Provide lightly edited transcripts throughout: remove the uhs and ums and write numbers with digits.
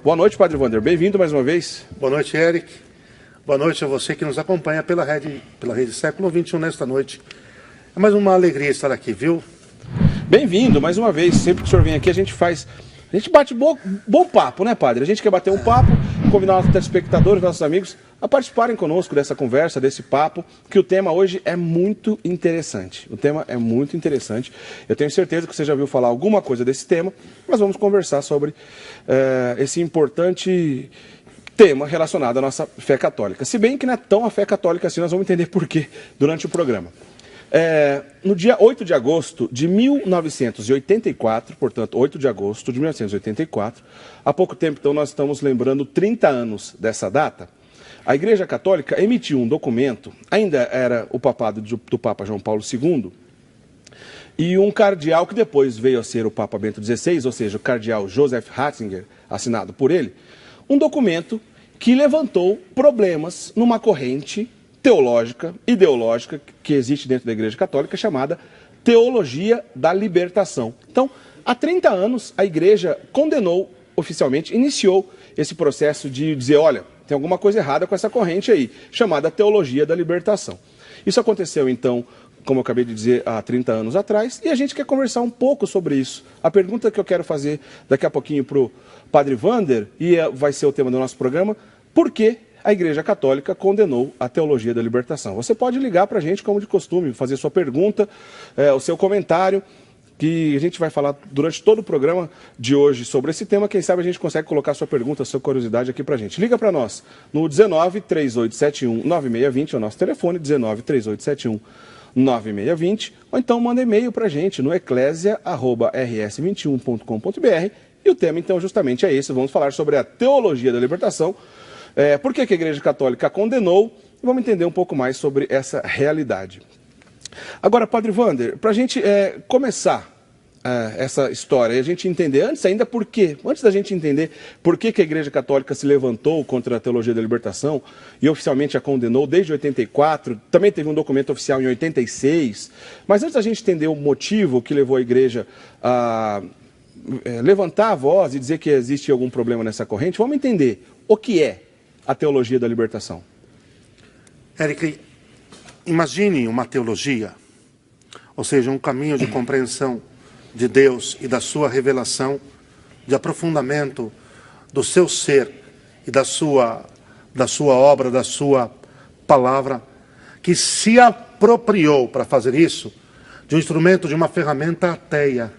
Boa noite, Padre Wander. Bem-vindo mais uma vez. Boa noite, Eric. Boa noite a você que nos acompanha pela rede Século XXI nesta noite. É mais uma alegria estar aqui, viu? Bem-vindo mais uma vez. Sempre que o senhor vem aqui, a gente bate bom papo, né, Padre? A gente quer bater um papo, convidar nossos telespectadores, nossos amigos, a participarem conosco dessa conversa, desse papo, que o tema hoje é muito interessante. O tema é muito interessante. Eu tenho certeza que você já ouviu falar alguma coisa desse tema, mas vamos conversar sobre esse importante tema relacionado à nossa fé católica. Se bem que não é tão a fé católica assim, nós vamos entender por quê durante o programa. No dia 8 de agosto de 1984, portanto, 8 de agosto de 1984, há pouco tempo, então, nós estamos lembrando 30 anos dessa data, a Igreja Católica emitiu um documento, ainda era o papado do Papa João Paulo II, e um cardeal que depois veio a ser o Papa Bento XVI, ou seja, o cardeal Joseph Ratzinger, assinado por ele, um documento que levantou problemas numa corrente teológica, ideológica, que existe dentro da Igreja Católica, chamada Teologia da Libertação. Então, há 30 anos, a Igreja condenou oficialmente, iniciou esse processo de dizer, olha, tem alguma coisa errada com essa corrente aí, chamada Teologia da Libertação. Isso aconteceu, então, como eu acabei de dizer, há 30 anos atrás, e a gente quer conversar um pouco sobre isso. A pergunta que eu quero fazer daqui a pouquinho para o Padre Wander, e vai ser o tema do nosso programa, por que a Igreja Católica condenou a Teologia da Libertação? Você pode ligar para a gente, como de costume, fazer sua pergunta, o seu comentário, que a gente vai falar durante todo o programa de hoje sobre esse tema. Quem sabe a gente consegue colocar sua pergunta, sua curiosidade aqui para a gente. Liga para nós no 19 3871 9620, é o nosso telefone, 19 3871 9620, ou então manda e-mail para a gente no eclesia@rs21.com.br, e o tema então justamente é esse. Vamos falar sobre a Teologia da Libertação, por que a Igreja Católica condenou, e vamos entender um pouco mais sobre essa realidade. Agora, Padre Wander, para a gente começar essa história e a gente entender, antes da gente entender por que a Igreja Católica se levantou contra a Teologia da Libertação e oficialmente a condenou desde 84, também teve um documento oficial em 86, mas antes da gente entender o motivo que levou a Igreja a levantar a voz e dizer que existe algum problema nessa corrente, vamos entender o que é a Teologia da Libertação. Eric, imagine uma teologia, ou seja, um caminho de compreensão de Deus e da sua revelação, de aprofundamento do seu ser e da sua obra, da sua palavra, que se apropriou para fazer isso de um instrumento, de uma ferramenta ateia,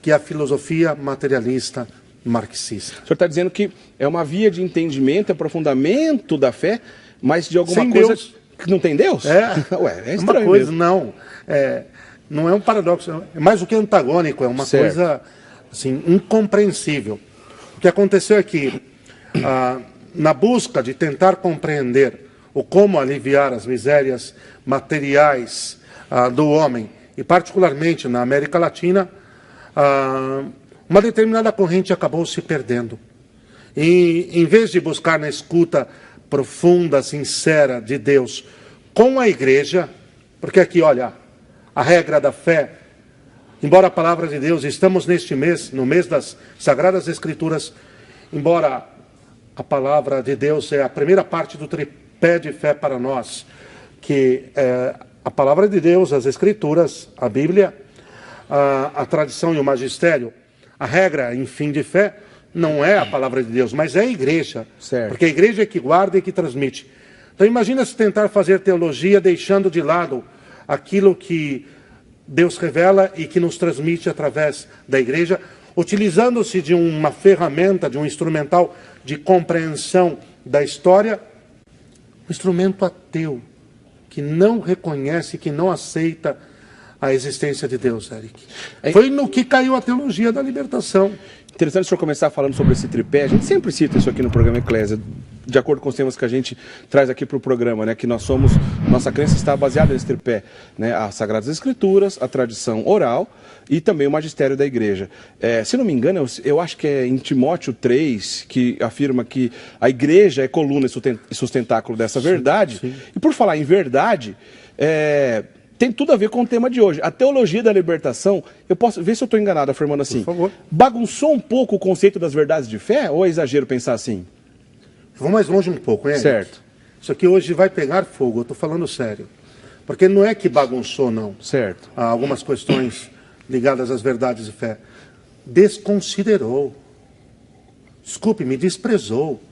que é a filosofia materialista marxista. O senhor está dizendo que é uma via de entendimento, aprofundamento da fé, mas de alguma Sem coisa Deus. Que não tem Deus? Ué, é estranho uma coisa, mesmo. Não é um paradoxo, é mais do que antagônico, é uma coisa assim, incompreensível. O que aconteceu é que, na busca de tentar compreender o como aliviar as misérias materiais do homem, e particularmente na América Latina, uma determinada corrente acabou se perdendo. E, em vez de buscar na escuta profunda, sincera de Deus com a Igreja, porque aqui, olha, a regra da fé, embora a palavra de Deus, estamos neste mês, no mês das Sagradas Escrituras, embora a palavra de Deus é a primeira parte do tripé de fé para nós, que é a palavra de Deus, as Escrituras, a Bíblia, a tradição e o magistério, a regra, enfim, de fé, não é a palavra de Deus, mas é a Igreja. Certo. Porque a Igreja é que guarda e que transmite. Então imagina se tentar fazer teologia deixando de lado aquilo que Deus revela e que nos transmite através da Igreja, utilizando-se de uma ferramenta, de um instrumental de compreensão da história, um instrumento ateu, que não reconhece, que não aceita a existência de Deus, Eric. Foi no que caiu a Teologia da Libertação. Interessante o senhor começar falando sobre esse tripé. A gente sempre cita isso aqui no programa Eclésia, de acordo com os temas que a gente traz aqui para o programa, né? Que nossa crença está baseada nesse tripé, né? As Sagradas Escrituras, a tradição oral e também o magistério da Igreja. Se não me engano, eu acho que é em Timóteo 3, que afirma que a Igreja é coluna e sustentáculo dessa verdade. Sim. E por falar em verdade, tem tudo a ver com o tema de hoje. A teologia da libertação, eu posso ver se eu estou enganado afirmando assim. Por favor. Bagunçou um pouco o conceito das verdades de fé, ou é exagero pensar assim? Vou mais longe um pouco, hein? Certo. Isso aqui hoje vai pegar fogo, eu estou falando sério. Porque não é que bagunçou, não. Certo. Há algumas questões ligadas às verdades de fé. Desconsiderou. Desculpe, me desprezou.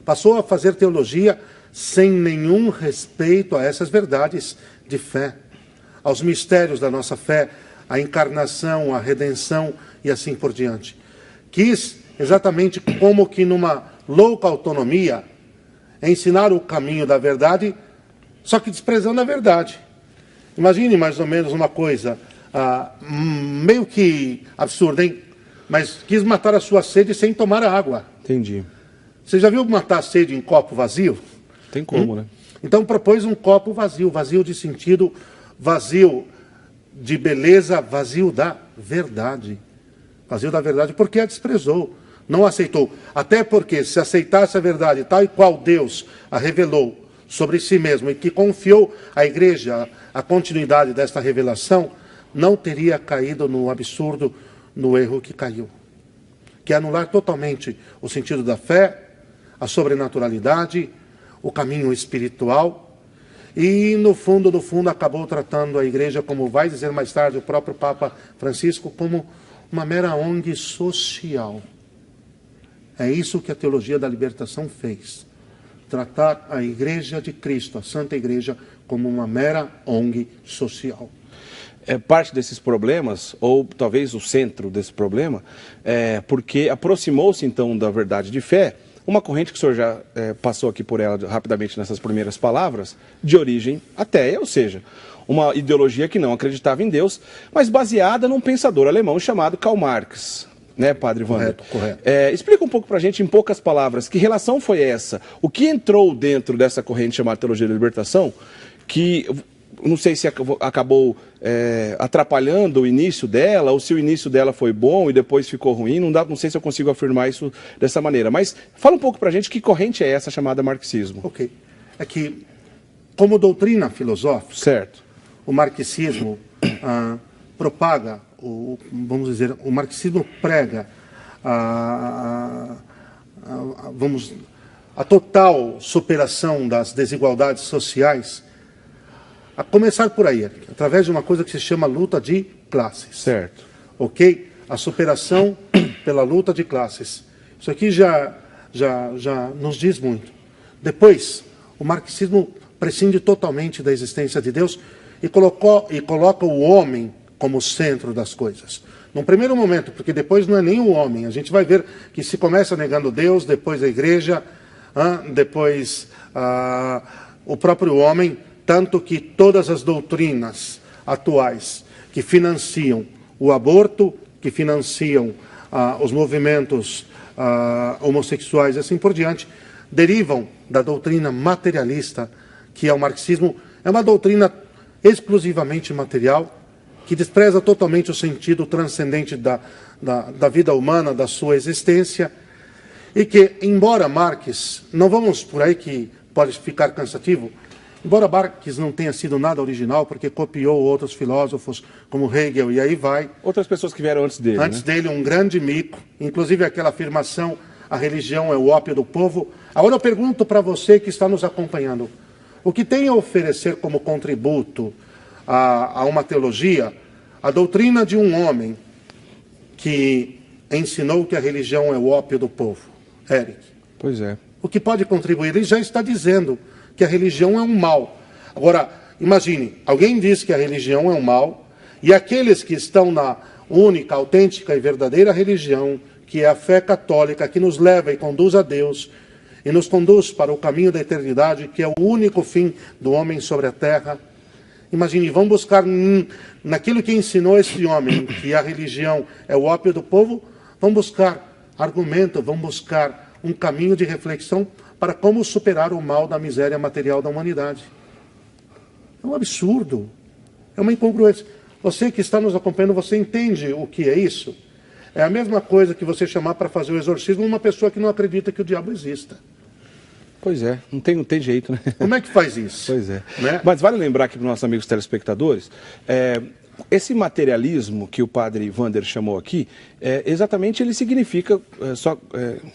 Passou a fazer teologia sem nenhum respeito a essas verdades de fé, aos mistérios da nossa fé, a encarnação, a redenção e assim por diante. Quis, exatamente como que numa louca autonomia, ensinar o caminho da verdade, só que desprezando a verdade. Imagine mais ou menos uma coisa meio que absurda, hein? Mas quis matar a sua sede sem tomar água. Entendi. Você já viu matar a sede em copo vazio? Tem como, né? Então propôs um copo vazio, vazio de sentido, vazio de beleza, vazio da verdade. Vazio da verdade porque a desprezou, não aceitou. Até porque se aceitasse a verdade tal e qual Deus a revelou sobre si mesmo e que confiou à igreja a continuidade desta revelação, não teria caído no absurdo, no erro que caiu. Que é anular totalmente o sentido da fé, a sobrenaturalidade, o caminho espiritual, e no fundo, acabou tratando a igreja, como vai dizer mais tarde o próprio Papa Francisco, como uma mera ONG social. É isso que a teologia da libertação fez. Tratar a igreja de Cristo, a Santa Igreja, como uma mera ONG social. Parte desses problemas, ou talvez o centro desse problema, porque aproximou-se então da verdade de fé, uma corrente que o senhor já passou aqui por ela rapidamente nessas primeiras palavras, de origem ateia, ou seja, uma ideologia que não acreditava em Deus, mas baseada num pensador alemão chamado Karl Marx. Né, Padre Wander? Correto. Explica um pouco para a gente, em poucas palavras, que relação foi essa? O que entrou dentro dessa corrente chamada Teologia da Libertação, que não sei se acabou atrapalhando o início dela, ou se o início dela foi bom e depois ficou ruim, não sei se eu consigo afirmar isso dessa maneira. Mas fala um pouco para a gente que corrente é essa chamada marxismo. Ok. É que, como doutrina filosófica, certo, o marxismo propaga, vamos dizer, o marxismo prega a total superação das desigualdades sociais, a começar por aí, através de uma coisa que se chama luta de classes. Certo. Ok? A superação pela luta de classes. Isso aqui já nos diz muito. Depois, o marxismo prescinde totalmente da existência de Deus e coloca o homem como centro das coisas. Num primeiro momento, porque depois não é nem o homem. A gente vai ver que se começa negando Deus, depois a igreja, depois o próprio homem, tanto que todas as doutrinas atuais que financiam o aborto, que financiam os movimentos homossexuais e assim por diante, derivam da doutrina materialista, que é o marxismo. É uma doutrina exclusivamente material, que despreza totalmente o sentido transcendente da vida humana, da sua existência, e que, embora Marx, não vamos por aí que pode ficar cansativo, embora Marx não tenha sido nada original, porque copiou outros filósofos, como Hegel, e aí vai. Outras pessoas que vieram antes dele. Antes dele, um grande mico, inclusive aquela afirmação, a religião é o ópio do povo. Agora eu pergunto para você que está nos acompanhando, o que tem a oferecer como contributo a uma teologia, a doutrina de um homem que ensinou que a religião é o ópio do povo? Eric. Pois é. O que pode contribuir? Ele já está dizendo que a religião é um mal. Agora, imagine, alguém diz que a religião é um mal, e aqueles que estão na única, autêntica e verdadeira religião, que é a fé católica, que nos leva e conduz a Deus, e nos conduz para o caminho da eternidade, que é o único fim do homem sobre a terra. Imagine, vão buscar naquilo que ensinou esse homem, que a religião é o ópio do povo, vão buscar argumento, vão buscar um caminho de reflexão para como superar o mal da miséria material da humanidade. É um absurdo, é uma incongruência. Você que está nos acompanhando, você entende o que é isso? É a mesma coisa que você chamar para fazer o exorcismo uma pessoa que não acredita que o diabo exista. Pois é, não tem jeito, né? Como é que faz isso? Pois é. Né? Mas vale lembrar aqui para os nossos amigos telespectadores, esse materialismo que o padre Wander chamou aqui, exatamente ele significa,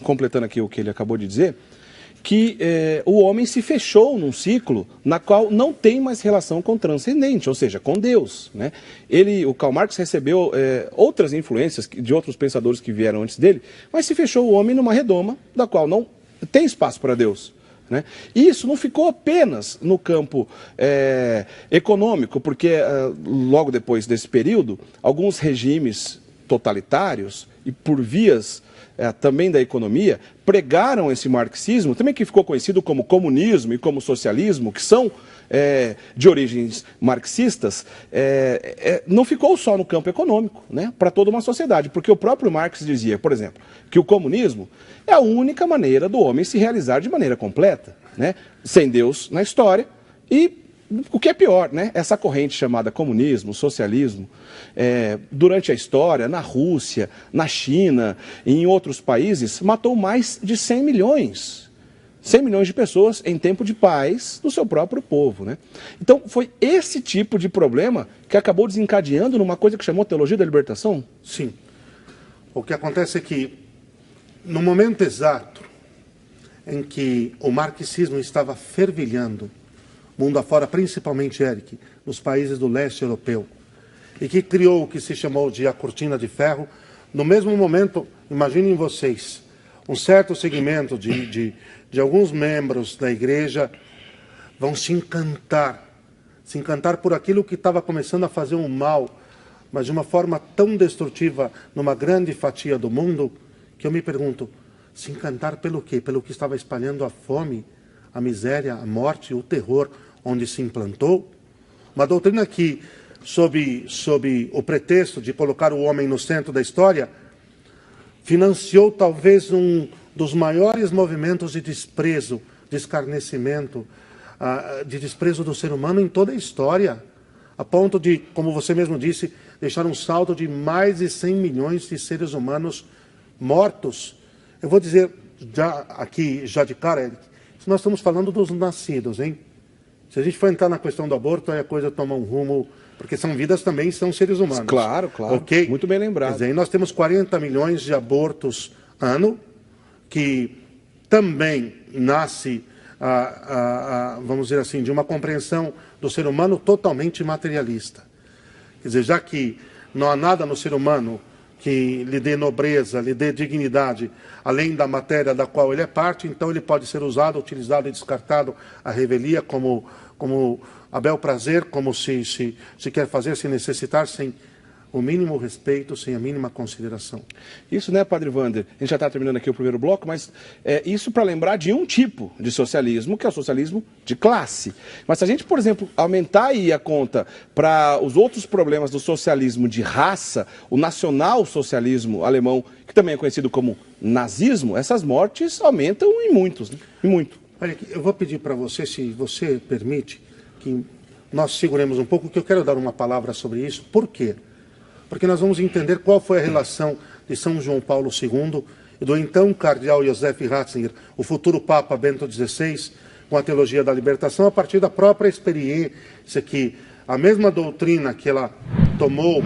completando aqui o que ele acabou de dizer, que o homem se fechou num ciclo na qual não tem mais relação com o transcendente, ou seja, com Deus, né? O Karl Marx recebeu outras influências de outros pensadores que vieram antes dele, mas se fechou o homem numa redoma da qual não tem espaço para Deus, né? E isso não ficou apenas no campo econômico, porque logo depois desse período, alguns regimes totalitários e por vias também da economia, pregaram esse marxismo, também que ficou conhecido como comunismo e como socialismo, que são de origens marxistas, não ficou só no campo econômico, né, para toda uma sociedade, porque o próprio Marx dizia, por exemplo, que o comunismo é a única maneira do homem se realizar de maneira completa, né, sem Deus na história e o que é pior, né? Essa corrente chamada comunismo, socialismo, durante a história, na Rússia, na China e em outros países, matou mais de 100 milhões. 100 milhões de pessoas em tempo de paz do seu próprio povo, né? Então, foi esse tipo de problema que acabou desencadeando numa coisa que chamou teologia da libertação? Sim. O que acontece é que, no momento exato em que o marxismo estava fervilhando, mundo afora, principalmente, Eric, nos países do leste europeu, e que criou o que se chamou de a cortina de ferro, no mesmo momento, imaginem vocês, um certo segmento de alguns membros da igreja vão se encantar por aquilo que estava começando a fazer um mal, mas de uma forma tão destrutiva numa grande fatia do mundo, que eu me pergunto, se encantar pelo quê? Pelo que estava espalhando a fome, a miséria, a morte, o terror, onde se implantou? Uma doutrina que, sob o pretexto de colocar o homem no centro da história, financiou talvez um dos maiores movimentos de desprezo, de escarnecimento, de desprezo do ser humano em toda a história, a ponto de, como você mesmo disse, deixar um saldo de mais de 100 milhões de seres humanos mortos. Eu vou dizer já de cara, Eric, nós estamos falando dos nascidos, hein? Se a gente for entrar na questão do aborto, aí a coisa toma um rumo, porque são vidas também, são seres humanos. Claro, claro. Okay? Muito bem lembrado. Quer dizer, nós temos 40 milhões de abortos ano, que também nasce, vamos dizer assim, de uma compreensão do ser humano totalmente materialista. Quer dizer, já que não há nada no ser humano que lhe dê nobreza, lhe dê dignidade, além da matéria da qual ele é parte, então ele pode ser usado, utilizado e descartado à revelia como a bel prazer, como se quer fazer, se necessitar, sem o mínimo respeito, sem a mínima consideração. Isso, né, Padre Wander? A gente já está terminando aqui o primeiro bloco, mas isso para lembrar de um tipo de socialismo, que é o socialismo de classe. Mas se a gente, por exemplo, aumentar aí a conta para os outros problemas do socialismo de raça, o nacional-socialismo alemão, que também é conhecido como nazismo, essas mortes aumentam em muitos, né? Em muito. Olha, eu vou pedir para você, se você permite, que nós seguremos um pouco, que eu quero dar uma palavra sobre isso. Por quê? Porque nós vamos entender qual foi a relação de São João Paulo II e do então cardeal Joseph Ratzinger, o futuro Papa Bento XVI, com a teologia da libertação, a partir da própria experiência que a mesma doutrina que ela tomou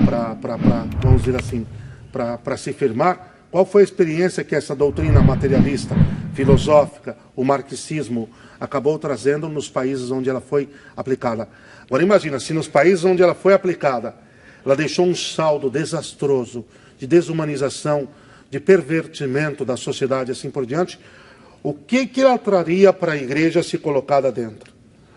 vamos dizer assim, para se firmar, qual foi a experiência que essa doutrina materialista, filosófica, o marxismo, acabou trazendo nos países onde ela foi aplicada. Agora imagina, se nos países onde ela foi aplicada, ela deixou um saldo desastroso de desumanização, de pervertimento da sociedade e assim por diante, o que ela traria para a igreja se colocada dentro?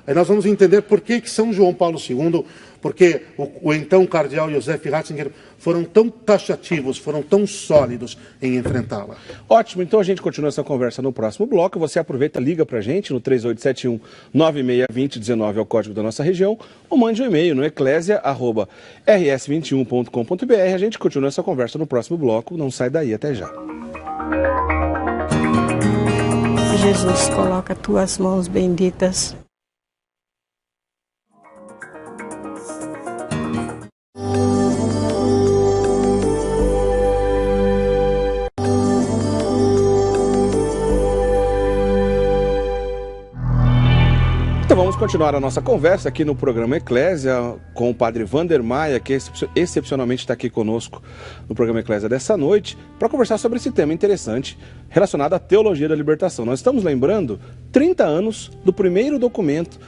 Aí nós vamos entender por que São João Paulo II, porque o então cardeal Joseph Ratzinger foram tão taxativos, foram tão sólidos em enfrentá-la. Ótimo, então a gente continua essa conversa no próximo bloco. Você aproveita, liga para a gente no 3871-9620-19 é o código da nossa região, ou mande um e-mail no eclesia@rs21.com.br. A gente continua essa conversa no próximo bloco. Não sai daí, até já. Jesus, coloca tuas mãos benditas vamos continuar a nossa conversa aqui no programa Eclésia com o padre Wander Maia, que excepcionalmente está aqui conosco no programa Eclésia dessa noite, para conversar sobre esse tema interessante relacionado à teologia da libertação. Nós estamos lembrando 30 anos do primeiro documento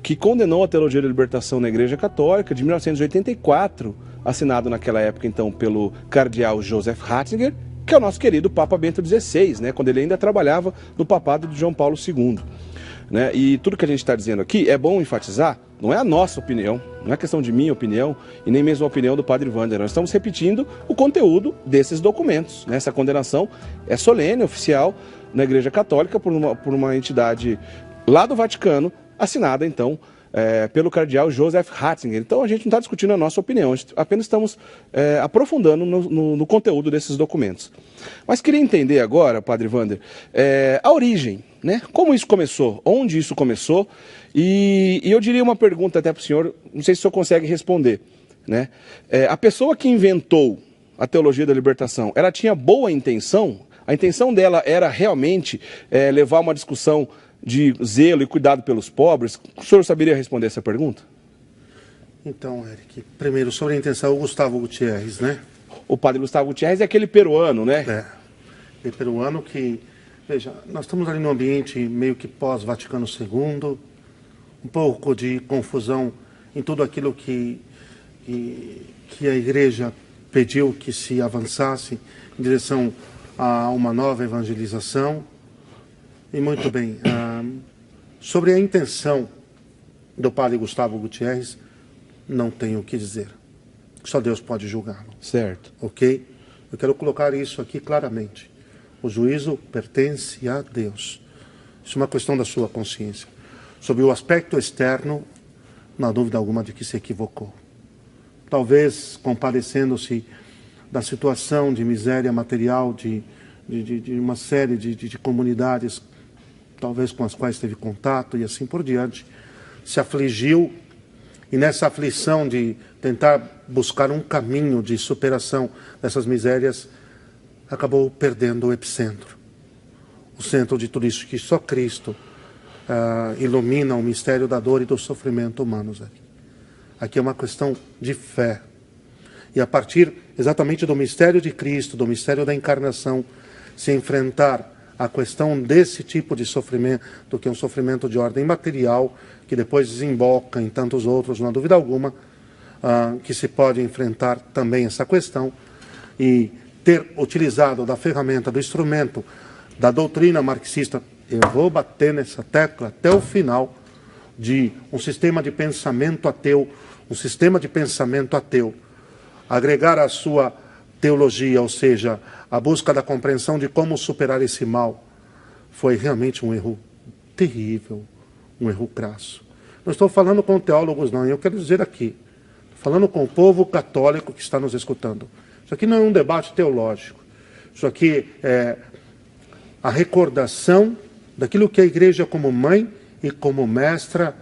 que condenou a teologia da libertação na Igreja Católica, de 1984, assinado naquela época então pelo cardeal Joseph Ratzinger, que é o nosso querido Papa Bento XVI, né, quando ele ainda trabalhava no papado de João Paulo II. Né? E tudo que a gente está dizendo aqui é bom enfatizar, não é a nossa opinião, não é questão de minha opinião e nem mesmo a opinião do padre Wander. Nós estamos repetindo o conteúdo desses documentos. Né? Essa condenação é solene, oficial, na Igreja Católica por uma entidade lá do Vaticano, assinada então pelo cardeal Joseph Ratzinger. Então a gente não está discutindo a nossa opinião, apenas estamos aprofundando no conteúdo desses documentos. Mas queria entender agora, padre Wander, a origem, né? Como isso começou, onde isso começou, e eu diria uma pergunta até para o senhor, não sei se o senhor consegue responder. Né? A pessoa que inventou a teologia da libertação, ela tinha boa intenção? A intenção dela era realmente levar uma discussão de zelo e cuidado pelos pobres? O senhor saberia responder essa pergunta? Então, Eric, primeiro sobre a intenção, o Gustavo Gutierrez, né? O padre Gustavo Gutierrez é aquele peruano, né? Aquele peruano que, veja, nós estamos ali num ambiente meio que pós-Vaticano II, um pouco de confusão em tudo aquilo que a Igreja pediu que se avançasse em direção a uma nova evangelização. E muito bem, sobre a intenção do padre Gustavo Gutierrez, não tenho o que dizer. Só Deus pode julgá-lo. Certo. Ok? Eu quero colocar isso aqui claramente. O juízo pertence a Deus. Isso é uma questão da sua consciência. Sobre o aspecto externo, não há dúvida alguma de que se equivocou. Talvez compadecendo-se da situação de miséria material de uma série de comunidades, talvez com as quais teve contato e assim por diante, se afligiu, e nessa aflição de tentar buscar um caminho de superação dessas misérias, acabou perdendo o epicentro, o centro de tudo isso, que só Cristo ilumina o mistério da dor e do sofrimento humanos. Aqui é uma questão de fé, e a partir exatamente do mistério de Cristo, do mistério da encarnação, se enfrentar a questão desse tipo de sofrimento, que é um sofrimento de ordem material, que depois desemboca em tantos outros, não há dúvida alguma, que se pode enfrentar também essa questão, e ter utilizado da ferramenta, do instrumento, da doutrina marxista, eu vou bater nessa tecla até o final, de um sistema de pensamento ateu, agregar a sua teologia, ou seja, a busca da compreensão de como superar esse mal, foi realmente um erro terrível, um erro crasso. Não estou falando com teólogos, não, eu quero dizer aqui, estou falando com o povo católico que está nos escutando. Isso aqui não é um debate teológico, isso aqui é a recordação daquilo que a Igreja como mãe e como mestra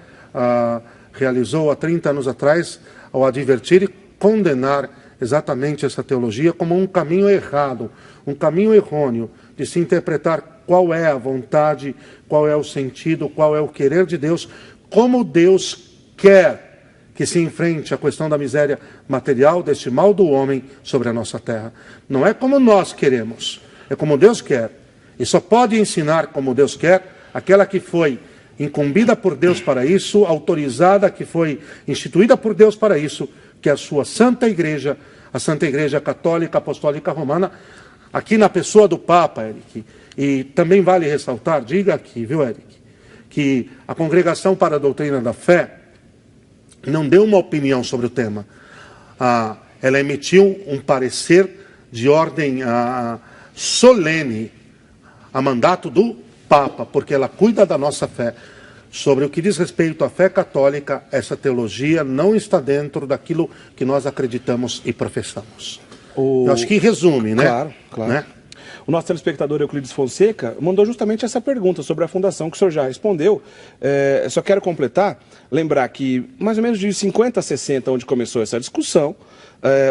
realizou há 30 anos atrás, ao advertir e condenar exatamente essa teologia como um caminho errado, um caminho errôneo de se interpretar qual é a vontade, qual é o sentido, qual é o querer de Deus, como Deus quer que se enfrente a questão da miséria material, deste mal do homem sobre a nossa terra. Não é como nós queremos, é como Deus quer. E só pode ensinar como Deus quer aquela que foi incumbida por Deus para isso, autorizada, que foi instituída por Deus para isso, que é a sua Santa Igreja, a Santa Igreja Católica Apostólica Romana, aqui na pessoa do Papa, Eric. E também vale ressaltar, diga aqui, viu, Eric, que a Congregação para a Doutrina da Fé não deu uma opinião sobre o tema. Ela emitiu um parecer de ordem solene, a mandato do Papa, porque ela cuida da nossa fé. Sobre o que diz respeito à fé católica, essa teologia não está dentro daquilo que nós acreditamos e professamos. Eu acho que resume, né? Claro, claro. Né? O nosso telespectador Euclides Fonseca mandou justamente essa pergunta sobre a fundação, que o senhor já respondeu. Só quero completar, lembrar que mais ou menos de 50 a 60, onde começou essa discussão,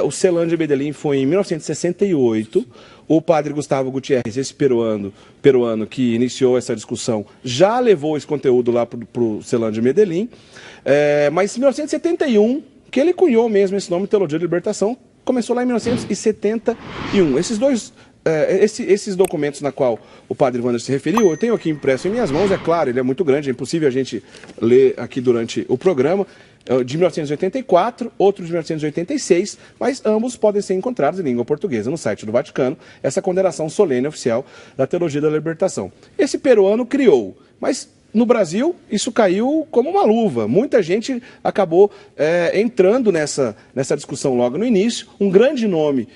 o Celan de Medellín foi em 1968, O padre Gustavo Gutierrez, esse peruano que iniciou essa discussão, já levou esse conteúdo lá para o Celan de Medellín. Mas em 1971, que ele cunhou mesmo esse nome, Teologia da Libertação, começou lá em 1971. Esses documentos na qual o padre Wander se referiu, eu tenho aqui impresso em minhas mãos, é claro, ele é muito grande, é impossível a gente ler aqui durante o programa, de 1984, outro de 1986, mas ambos podem ser encontrados em língua portuguesa no site do Vaticano, essa condenação solene oficial da Teologia da Libertação. Esse peruano criou, mas no Brasil isso caiu como uma luva. Muita gente acabou entrando nessa discussão logo no início. Um grande nome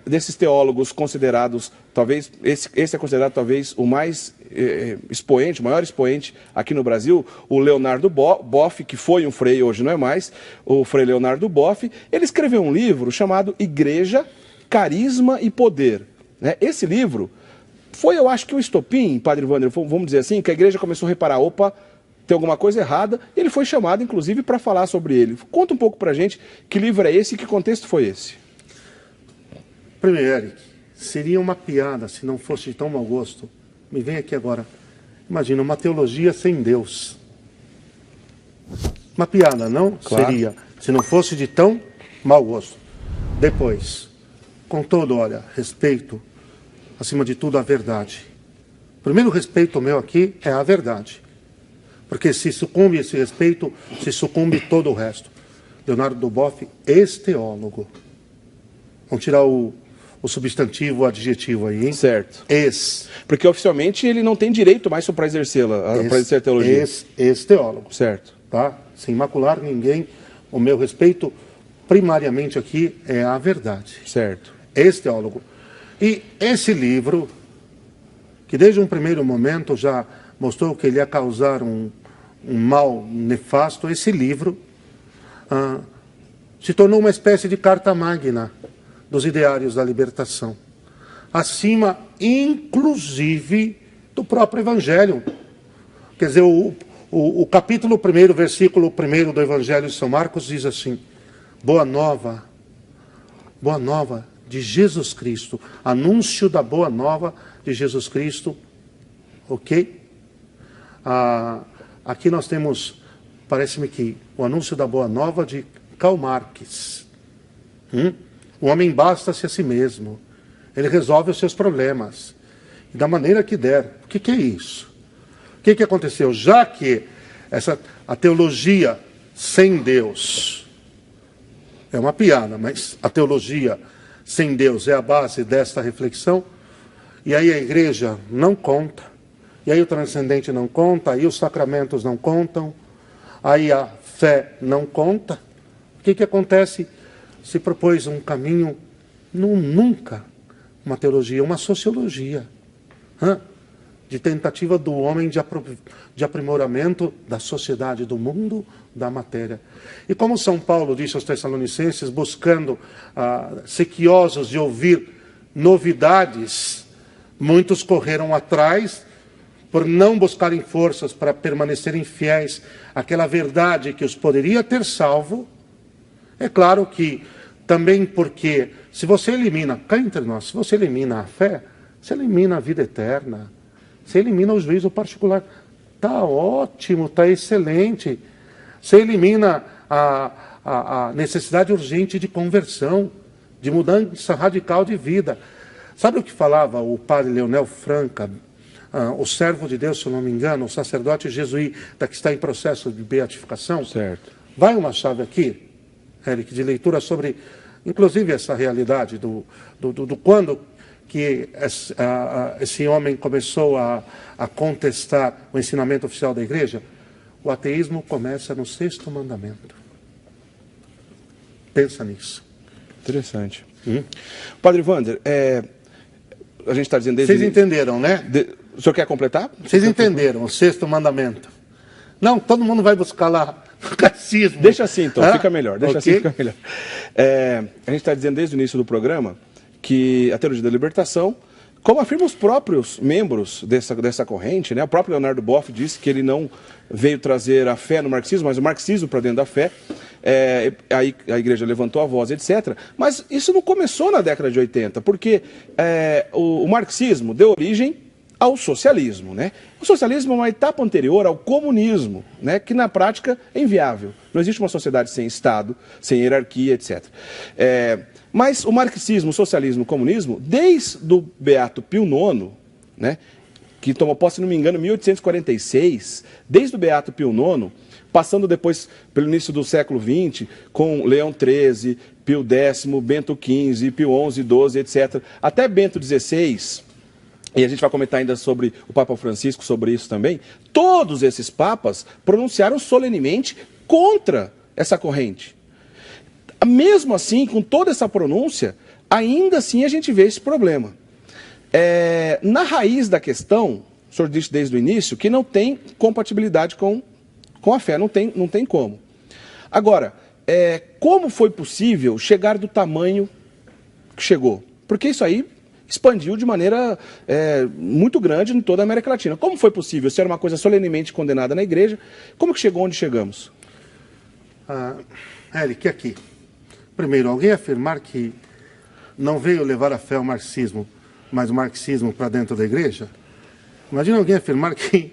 desses teólogos considerados, talvez, esse é considerado talvez o mais expoente, o maior expoente aqui no Brasil, o Leonardo Boff, que foi um frei, hoje não é mais, o frei Leonardo Boff. Ele escreveu um livro chamado Igreja, Carisma e Poder. Esse livro foi, eu acho que o estopim, padre Wander, vamos dizer assim, que a igreja começou a reparar, opa, tem alguma coisa errada, e ele foi chamado, inclusive, para falar sobre ele. Conta um pouco para a gente que livro é esse e que contexto foi esse. Primeiro, Eric, seria uma piada se não fosse de tão mau gosto. Me vem aqui agora. Imagina, uma teologia sem Deus. Uma piada, não? Claro. Seria, se não fosse de tão mau gosto. Depois, com todo, olha, respeito, acima de tudo, a verdade. O primeiro respeito meu aqui é a verdade. Porque se sucumbe esse respeito, se sucumbe todo o resto. Leonardo Boff, ex-teólogo. Vamos tirar o substantivo, o adjetivo aí, hein? Certo. Porque oficialmente ele não tem direito mais para exercê-la, para exercer a teologia. Ex-teólogo. Certo. Tá? Sem macular ninguém. O meu respeito, primariamente aqui, é a verdade. Certo. Ex-teólogo. E esse livro, que desde um primeiro momento já mostrou que ele ia causar um mal nefasto, esse livro se tornou uma espécie de carta magna dos ideários da libertação. Acima, inclusive, do próprio Evangelho. Quer dizer, o capítulo 1, versículo 1 do Evangelho de São Marcos diz assim: boa nova de Jesus Cristo, anúncio da boa nova de Jesus Cristo, ok? Aqui nós temos, parece-me que, o anúncio da boa nova de Karl Marx. O homem basta-se a si mesmo, ele resolve os seus problemas, e da maneira que der. O que é isso? O que aconteceu? Já que a teologia sem Deus é uma piada, mas a teologia sem Deus é a base desta reflexão, e aí a igreja não conta, e aí o transcendente não conta, aí os sacramentos não contam, aí a fé não conta. O que acontece? Se propôs um caminho, nunca uma teologia, uma sociologia, de tentativa do homem de aprimoramento da sociedade, do mundo, da matéria. E como São Paulo disse aos Tessalonicenses, buscando, sequiosos de ouvir novidades, muitos correram atrás, por não buscarem forças para permanecerem fiéis àquela verdade que os poderia ter salvo. É claro que também porque, se você elimina, cá entre nós, se você elimina a fé, você elimina a vida eterna, você elimina o juízo particular. Está ótimo, está excelente. Você elimina a necessidade urgente de conversão, de mudança radical de vida. Sabe o que falava o padre Leonel Franca, o servo de Deus, se eu não me engano, o sacerdote jesuíta que está em processo de beatificação? Certo. Vai uma chave aqui, Eric, de leitura sobre, inclusive, essa realidade do quando que esse homem começou a contestar o ensinamento oficial da igreja. O ateísmo começa no 6º mandamento. Pensa nisso. Interessante. Padre Wander, a gente está dizendo... Vocês entenderam, né? O senhor quer completar? Vocês entenderam o 6º mandamento. Não, todo mundo vai buscar lá o catecismo. Deixa assim, então, fica melhor. Deixa assim, fica melhor. A gente está dizendo desde o início do programa que a teologia da libertação, como afirmam os próprios membros dessa corrente, né? O próprio Leonardo Boff disse que ele não veio trazer a fé no marxismo, mas o marxismo para dentro da fé. aí a igreja levantou a voz, etc. Mas isso não começou na década de 80, porque o marxismo deu origem ao socialismo, né? O socialismo é uma etapa anterior ao comunismo, né? Que na prática é inviável. Não existe uma sociedade sem Estado, sem hierarquia, etc. Mas o marxismo, o socialismo, o comunismo, desde o Beato Pio IX, né? Que tomou posse, se não me engano, em 1846, desde o Beato Pio IX, passando depois pelo início do século XX, com Leão XIII, Pio X, Bento XV, Pio XI, XII, etc., até Bento XVI, e a gente vai comentar ainda sobre o Papa Francisco, sobre isso também, todos esses papas pronunciaram solenemente contra essa corrente. Mesmo assim, com toda essa pronúncia, ainda assim a gente vê esse problema. Na raiz da questão, o senhor disse desde o início, que não tem compatibilidade com a fé, não tem como. Agora, como foi possível chegar do tamanho que chegou? Porque isso aí expandiu de maneira muito grande em toda a América Latina. Como foi possível? Se era uma coisa solenemente condenada na igreja, como que chegou onde chegamos? Eric, aqui. Primeiro, alguém afirmar que não veio levar a fé ao marxismo, mas o marxismo para dentro da igreja? Imagina alguém afirmar que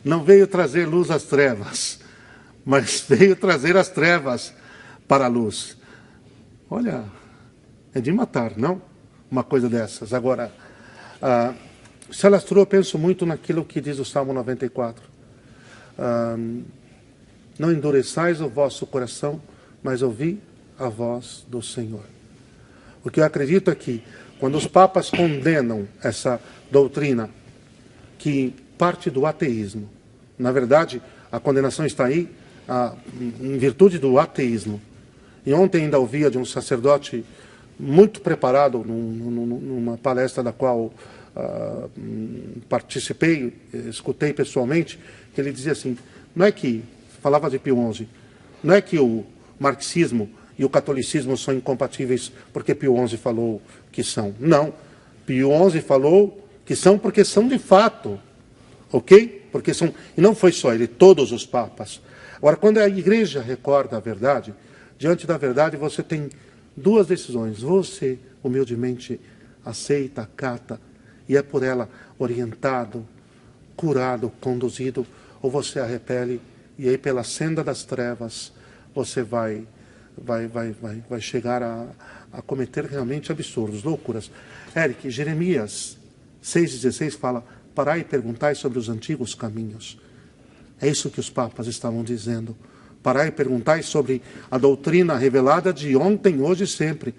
não veio trazer luz às trevas, mas veio trazer as trevas para a luz. Olha, é de matar, não? Uma coisa dessas. Agora, se alastrou, eu penso muito naquilo que diz o Salmo 94. Não endureçais o vosso coração, mas ouvi a voz do Senhor. O que eu acredito é que, quando os papas condenam essa doutrina, que parte do ateísmo, na verdade, a condenação está aí em virtude do ateísmo. E ontem ainda ouvia de um sacerdote muito preparado, numa palestra da qual participei, escutei pessoalmente, que ele dizia assim, não é que, falava de Pio XI, não é que o marxismo e o catolicismo são incompatíveis porque Pio XI falou que são. Não, Pio XI falou que são porque são de fato, ok? Porque são, e não foi só ele, todos os papas. Agora, quando a igreja recorda a verdade, diante da verdade você tem duas decisões. Você, humildemente, aceita, acata, e é por ela orientado, curado, conduzido, ou você a repele, e aí pela senda das trevas, você vai chegar a cometer realmente absurdos, loucuras. Eric, Jeremias 6,16 fala, parai e perguntai sobre os antigos caminhos. É isso que os papas estavam dizendo. Parai e perguntai sobre a doutrina revelada de ontem, hoje e sempre.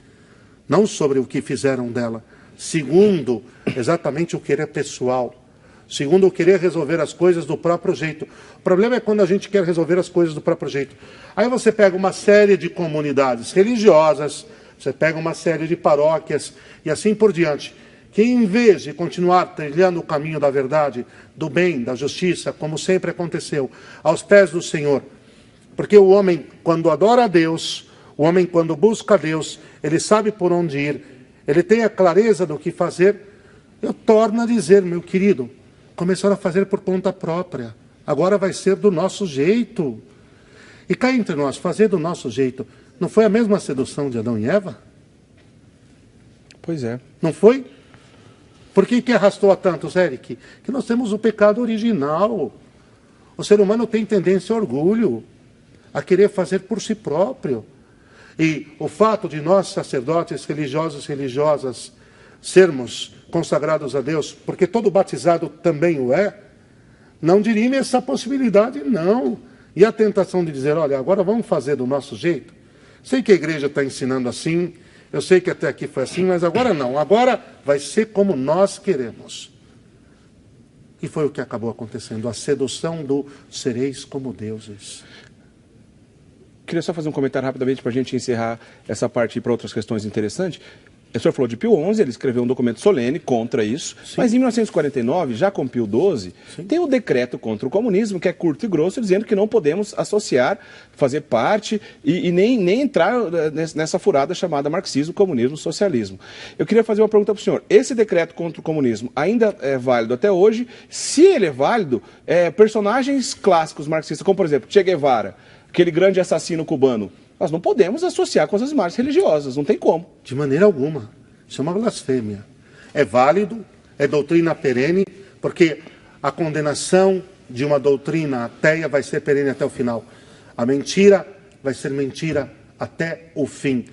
Não sobre o que fizeram dela. Segundo, exatamente o querer pessoal. Segundo, o querer resolver as coisas do próprio jeito. O problema é quando a gente quer resolver as coisas do próprio jeito. Aí você pega uma série de comunidades religiosas, você pega uma série de paróquias e assim por diante, que em vez de continuar trilhando o caminho da verdade, do bem, da justiça, como sempre aconteceu, aos pés do Senhor, porque o homem, quando adora a Deus, o homem, quando busca a Deus, ele sabe por onde ir, ele tem a clareza do que fazer. Eu torno a dizer, meu querido, começaram a fazer por conta própria. Agora vai ser do nosso jeito. E cá entre nós, fazer do nosso jeito, não foi a mesma sedução de Adão e Eva? Pois é. Não foi? Por que arrastou a tantos, Eric? Que nós temos o pecado original. O ser humano tem tendência ao orgulho, a querer fazer por si próprio. E o fato de nós, sacerdotes, religiosos e religiosas, sermos consagrados a Deus, porque todo batizado também o é, não dirime essa possibilidade, não. E a tentação de dizer, olha, agora vamos fazer do nosso jeito. Sei que a igreja está ensinando assim, eu sei que até aqui foi assim, mas agora não. Agora vai ser como nós queremos. E foi o que acabou acontecendo, a sedução do sereis como deuses. Queria só fazer um comentário rapidamente para a gente encerrar essa parte para outras questões interessantes. O senhor falou de Pio XI, ele escreveu um documento solene contra isso, sim. Mas em 1949, já com Pio XII, sim, tem o decreto contra o comunismo, que é curto e grosso, dizendo que não podemos associar, fazer parte e nem entrar nessa furada chamada marxismo, comunismo, socialismo. Eu queria fazer uma pergunta para o senhor. Esse decreto contra o comunismo ainda é válido até hoje? Se ele é válido, personagens clássicos marxistas, como por exemplo Che Guevara, aquele grande assassino cubano, Nós não podemos associar com as imagens religiosas, não tem como. De maneira alguma. Isso é uma blasfêmia. É válido, é doutrina perene, porque a condenação de uma doutrina ateia vai ser perene até o final. A mentira vai ser mentira até o fim.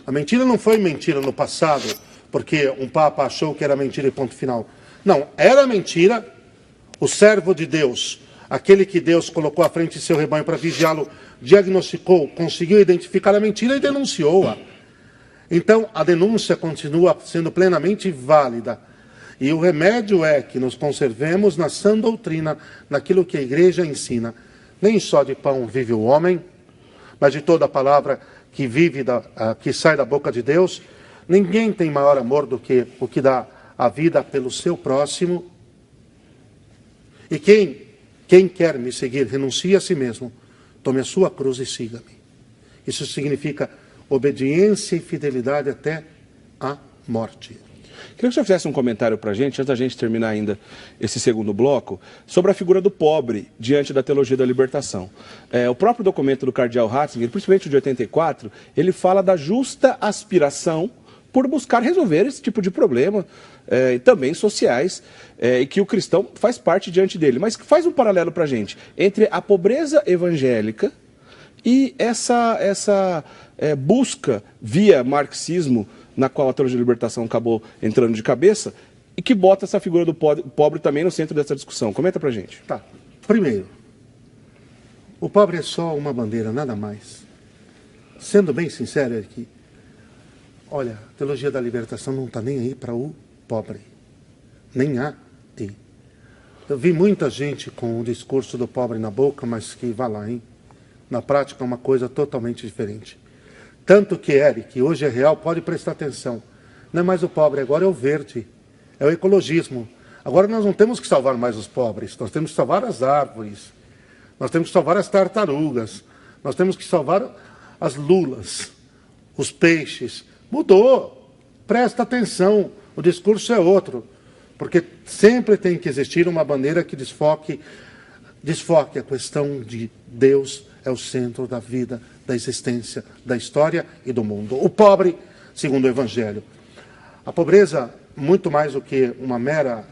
A mentira não foi mentira no passado, porque um papa achou que era mentira e ponto final. Não, era mentira. O servo de Deus, aquele que Deus colocou à frente de seu rebanho para vigiá-lo, diagnosticou, conseguiu identificar a mentira e denunciou-a. Então, a denúncia continua sendo plenamente válida. E o remédio é que nos conservemos na sã doutrina, naquilo que a igreja ensina. Nem só de pão vive o homem, mas de toda a palavra que que sai da boca de Deus. Ninguém tem maior amor do que o que dá a vida pelo seu próximo. E quem quer me seguir, renuncie a si mesmo, tome a sua cruz e siga-me. Isso significa obediência e fidelidade até a morte. Queria que o senhor fizesse um comentário para a gente, antes da gente terminar ainda esse segundo bloco, sobre a figura do pobre diante da teologia da libertação. O próprio documento do cardeal Ratzinger, principalmente o de 84, ele fala da justa aspiração por buscar resolver esse tipo de problema, e também sociais, e que o cristão faz parte diante dele. Mas faz um paralelo para a gente entre a pobreza evangélica e essa busca via marxismo, na qual a teologia da libertação acabou entrando de cabeça, e que bota essa figura do pobre também no centro dessa discussão. Comenta pra gente. Tá. Primeiro, o pobre é só uma bandeira, nada mais. Sendo bem sincero aqui, olha, a teologia da libertação não está nem aí para o pobre. Nem aí. Eu vi muita gente com o discurso do pobre na boca, mas que vá lá, hein? Na prática é uma coisa totalmente diferente. Tanto que, Eric, hoje é real, pode prestar atenção. Não é mais o pobre, agora é o verde. É o ecologismo. Agora nós não temos que salvar mais os pobres, nós temos que salvar as árvores. Nós temos que salvar as tartarugas. Nós temos que salvar as lulas, os peixes. Mudou. Presta atenção. O discurso é outro. Porque sempre tem que existir uma bandeira que desfoque a questão de Deus é o centro da vida, da existência, da história e do mundo. O pobre, segundo o Evangelho. A pobreza, muito mais do que uma mera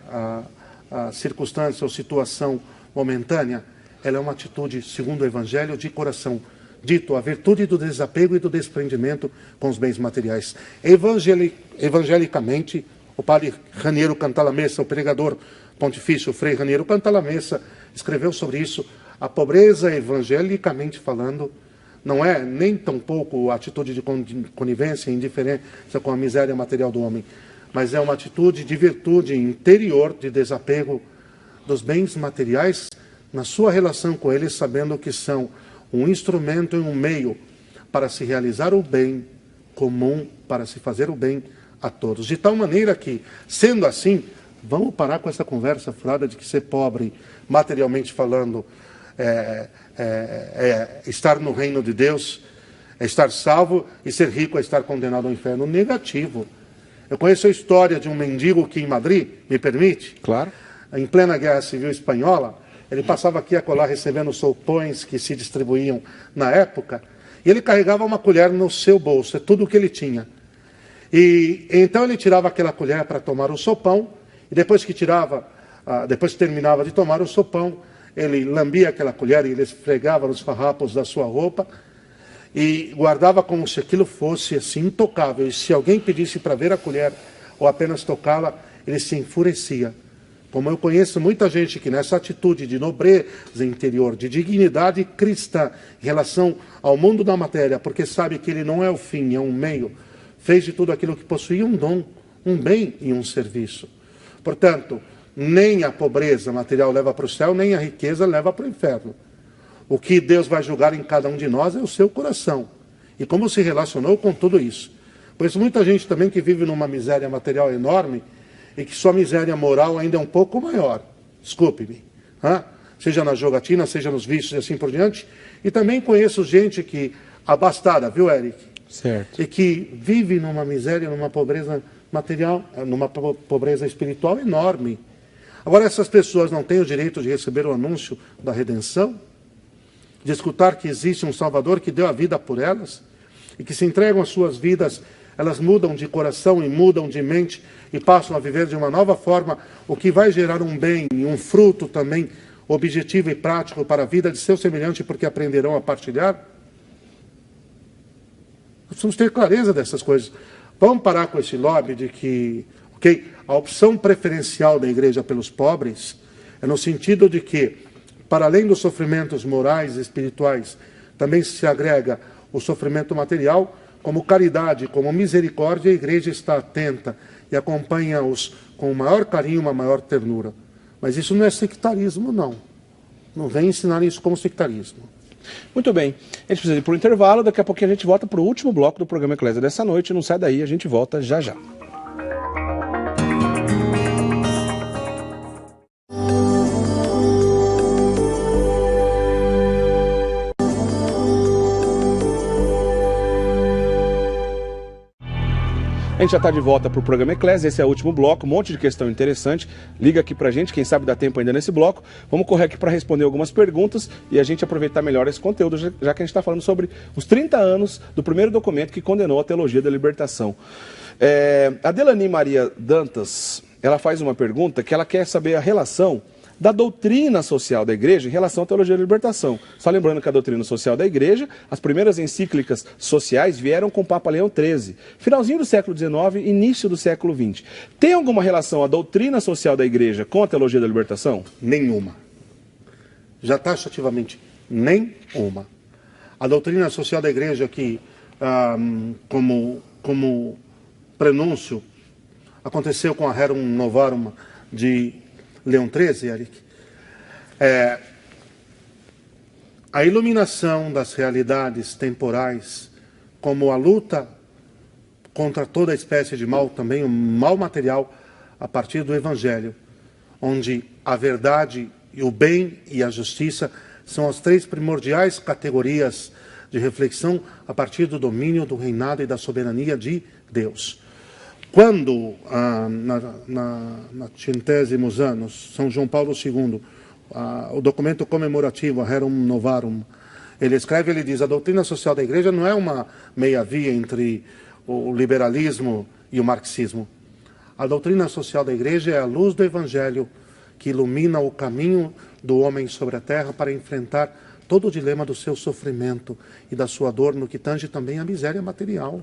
circunstância ou situação momentânea, ela é uma atitude, segundo o Evangelho, de coração. Dito, a virtude do desapego e do desprendimento com os bens materiais. Evangelicamente, o padre Raniero Cantalamessa, o pregador pontifício Frei Raniero Cantalamessa, escreveu sobre isso. A pobreza, evangelicamente falando, não é nem tampouco a atitude de conivência e indiferença com a miséria material do homem, mas é uma atitude de virtude interior, de desapego dos bens materiais na sua relação com eles, sabendo que são um instrumento e um meio para se realizar o bem comum, para se fazer o bem a todos. De tal maneira que, sendo assim, vamos parar com essa conversa furada de que ser pobre, materialmente falando, estar no reino de Deus, é estar salvo, e ser rico é estar condenado ao inferno. Negativo. Eu conheço a história de um mendigo que em Madrid, me permite? Claro. Em plena Guerra Civil Espanhola, ele passava aqui e acolá recebendo sopões que se distribuíam na época, e ele carregava uma colher no seu bolso, é tudo o que ele tinha. E então ele tirava aquela colher para tomar o sopão, e depois que terminava de tomar o sopão, ele lambia aquela colher e ele esfregava nos farrapos da sua roupa e guardava como se aquilo fosse assim intocável. E se alguém pedisse para ver a colher ou apenas tocá-la, ele se enfurecia. Como eu conheço muita gente que nessa atitude de nobreza interior, de dignidade cristã em relação ao mundo da matéria, porque sabe que ele não é o fim, é um meio, fez de tudo aquilo que possuía um dom, um bem e um serviço. Portanto, nem a pobreza material leva para o céu, nem a riqueza leva para o inferno. O que Deus vai julgar em cada um de nós é o seu coração. E como se relacionou com tudo isso. Por isso, muita gente também que vive numa miséria material enorme e que sua miséria moral ainda é um pouco maior. Desculpe-me. Seja na jogatina, seja nos vícios e assim por diante. E também conheço gente que, abastada, viu, Eric? Certo. E que vive numa miséria, numa pobreza material, numa pobreza espiritual enorme. Agora, essas pessoas não têm o direito de receber o anúncio da redenção? de escutar que existe um Salvador que deu a vida por elas, e que se entregam às suas vidas, elas mudam de coração e mudam de mente, e passam a viver de uma nova forma, o que vai gerar um bem e um fruto também objetivo e prático para a vida de seu semelhante, porque aprenderão a partilhar. Nós precisamos ter clareza dessas coisas. Vamos parar com esse lobby de que, a opção preferencial da igreja pelos pobres é no sentido de que, para além dos sofrimentos morais e espirituais, também se agrega o sofrimento material. Como caridade, como misericórdia, a igreja está atenta e acompanha-os com o maior carinho, uma maior ternura. Mas isso não é sectarismo, não. Não vem ensinar isso como sectarismo. Muito bem. A gente precisa ir para o intervalo. Daqui a pouquinho a gente volta para o último bloco do programa Eclésia dessa noite. Não sai daí, a gente volta já já. A gente já está de volta para o programa Eclésia, esse é o último bloco, um monte de questão interessante. Liga aqui para a gente, quem sabe dá tempo ainda nesse bloco. Vamos correr aqui para responder algumas perguntas e a gente aproveitar melhor esse conteúdo, já que a gente está falando sobre os 30 anos do primeiro documento que condenou a teologia da libertação. A Delani Maria Dantas, ela faz uma pergunta que ela quer saber a relação da doutrina social da igreja em relação à teologia da libertação. Só lembrando que a doutrina social da igreja, as primeiras encíclicas sociais vieram com o Papa Leão XIII, finalzinho do século XIX, início do século XX. Tem alguma relação a doutrina social da igreja com a teologia da libertação? Nenhuma. Já taxativamente, nenhuma. A doutrina social da igreja que, como prenúncio, aconteceu com a Rerum Novarum de Leão XIII, Eric, a iluminação das realidades temporais, como a luta contra toda espécie de mal, também o mal material, a partir do Evangelho, onde a verdade e o bem e a justiça são as três primordiais categorias de reflexão a partir do domínio, do reinado e da soberania de Deus. Quando, na centésimos anos, São João Paulo II, o documento comemorativo, a Rerum Novarum, ele escreve, ele diz, a doutrina social da igreja não é uma meia-via entre o liberalismo e o marxismo. A doutrina social da igreja é a luz do Evangelho que ilumina o caminho do homem sobre a terra para enfrentar todo o dilema do seu sofrimento e da sua dor, no que tange também a miséria material.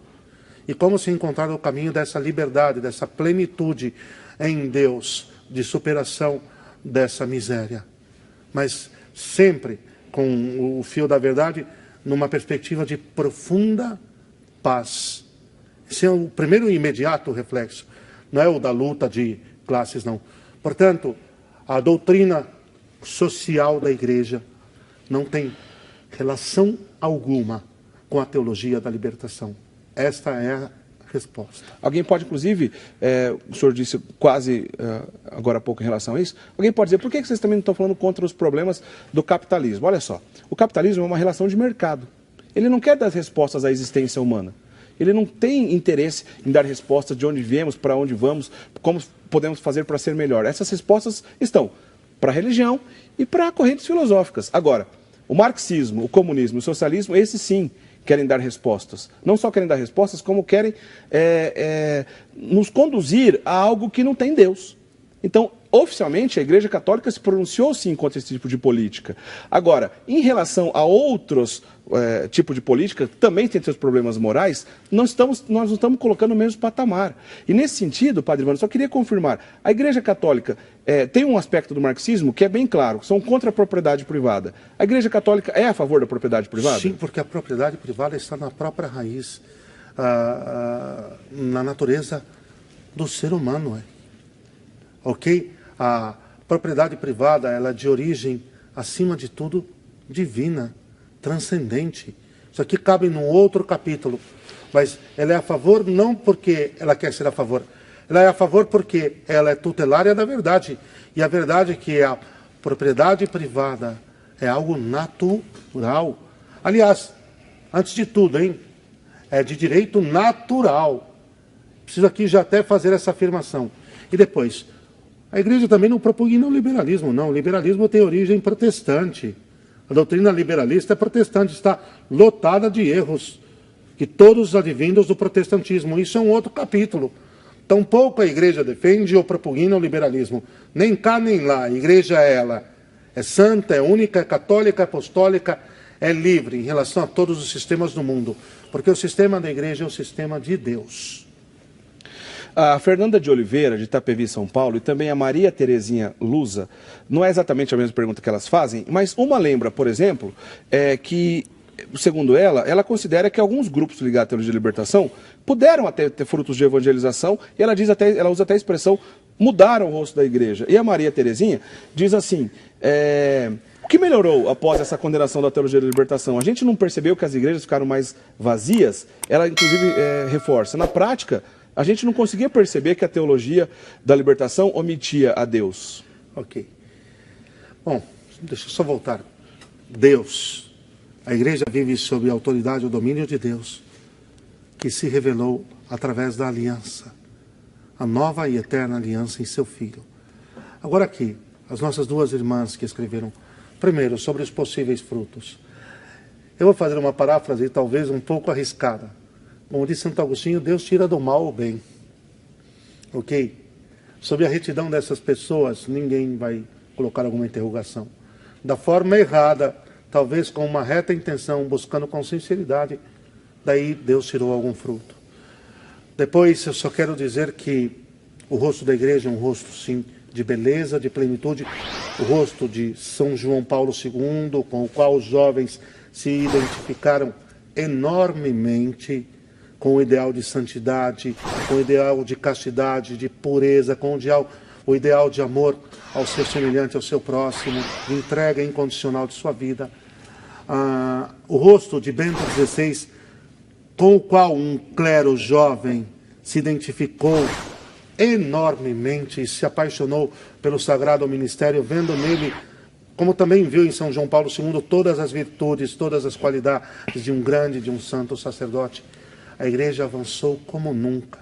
E como se encontrar o caminho dessa liberdade, dessa plenitude em Deus, de superação dessa miséria. Mas sempre com o fio da verdade, numa perspectiva de profunda paz. Esse é o primeiro e imediato reflexo. Não é o da luta de classes, não. Portanto, a doutrina social da igreja não tem relação alguma com a teologia da libertação. Esta é a resposta. Alguém pode, inclusive, o senhor disse quase agora há pouco em relação a isso, alguém pode dizer, por que vocês também não estão falando contra os problemas do capitalismo? Olha só, o capitalismo é uma relação de mercado. Ele não quer dar respostas à existência humana. Ele não tem interesse em dar respostas de onde viemos, para onde vamos, como podemos fazer para ser melhor. Essas respostas estão para a religião e para correntes filosóficas. Agora, o marxismo, o comunismo, o socialismo, esses sim querem dar respostas. Não só querem dar respostas, como querem nos conduzir a algo que não tem Deus. Então, oficialmente, a Igreja Católica se pronunciou sim contra esse tipo de política. Agora, em relação a outros tipos de política, que também tem seus problemas morais, nós não estamos colocando no mesmo patamar. E nesse sentido, Padre Ivano, só queria confirmar, a Igreja Católica tem um aspecto do marxismo que é bem claro, são contra a propriedade privada. A Igreja Católica é a favor da propriedade privada? Sim, porque a propriedade privada está na própria raiz, na natureza do ser humano. Ok? A propriedade privada, ela é de origem, acima de tudo, divina, transcendente. Isso aqui cabe num outro capítulo. Mas ela é a favor não porque ela quer ser a favor. Ela é a favor porque ela é tutelária da verdade. E a verdade é que a propriedade privada é algo natural. Aliás, antes de tudo, é de direito natural. Preciso aqui já até fazer essa afirmação. E depois, a igreja também não propugna o liberalismo, não. O liberalismo tem origem protestante. A doutrina liberalista é protestante, está lotada de erros, que todos advindos do protestantismo. Isso é um outro capítulo. Tampouco a igreja defende ou propugna o liberalismo. Nem cá nem lá. A igreja é santa, é única, é católica, é apostólica, é livre em relação a todos os sistemas do mundo. Porque o sistema da igreja é o sistema de Deus. A Fernanda de Oliveira, de Itapevi, São Paulo, e também a Maria Terezinha Lusa, não é exatamente a mesma pergunta que elas fazem, mas uma lembra, por exemplo, que, segundo ela considera que alguns grupos ligados à teologia de libertação puderam até ter frutos de evangelização, e ela usa até a expressão, mudaram o rosto da igreja. E a Maria Terezinha diz assim, o que melhorou após essa condenação da teologia da libertação? A gente não percebeu que as igrejas ficaram mais vazias? Ela, inclusive, reforça. Na prática, a gente não conseguia perceber que a teologia da libertação omitia a Deus. Ok. Bom, deixa eu só voltar. Deus. A igreja vive sob a autoridade e o domínio de Deus, que se revelou através da aliança. A nova e eterna aliança em seu Filho. Agora aqui, as nossas duas irmãs que escreveram, primeiro, sobre os possíveis frutos. Eu vou fazer uma paráfrase talvez um pouco arriscada. Como diz Santo Agostinho, Deus tira do mal o bem. Ok? Sobre a retidão dessas pessoas, ninguém vai colocar alguma interrogação. Da forma errada, talvez com uma reta intenção, buscando com sinceridade, daí Deus tirou algum fruto. Depois, eu só quero dizer que o rosto da igreja é um rosto, sim, de beleza, de plenitude. O rosto de São João Paulo II, com o qual os jovens se identificaram enormemente, com o ideal de santidade, com o ideal de castidade, de pureza, com o ideal de amor ao seu semelhante, ao seu próximo, de entrega incondicional de sua vida. O rosto de Bento XVI, com o qual um clero jovem se identificou enormemente e se apaixonou pelo sagrado ministério, vendo nele, como também viu em São João Paulo II, todas as virtudes, todas as qualidades de um grande, de um santo sacerdote. A igreja avançou como nunca.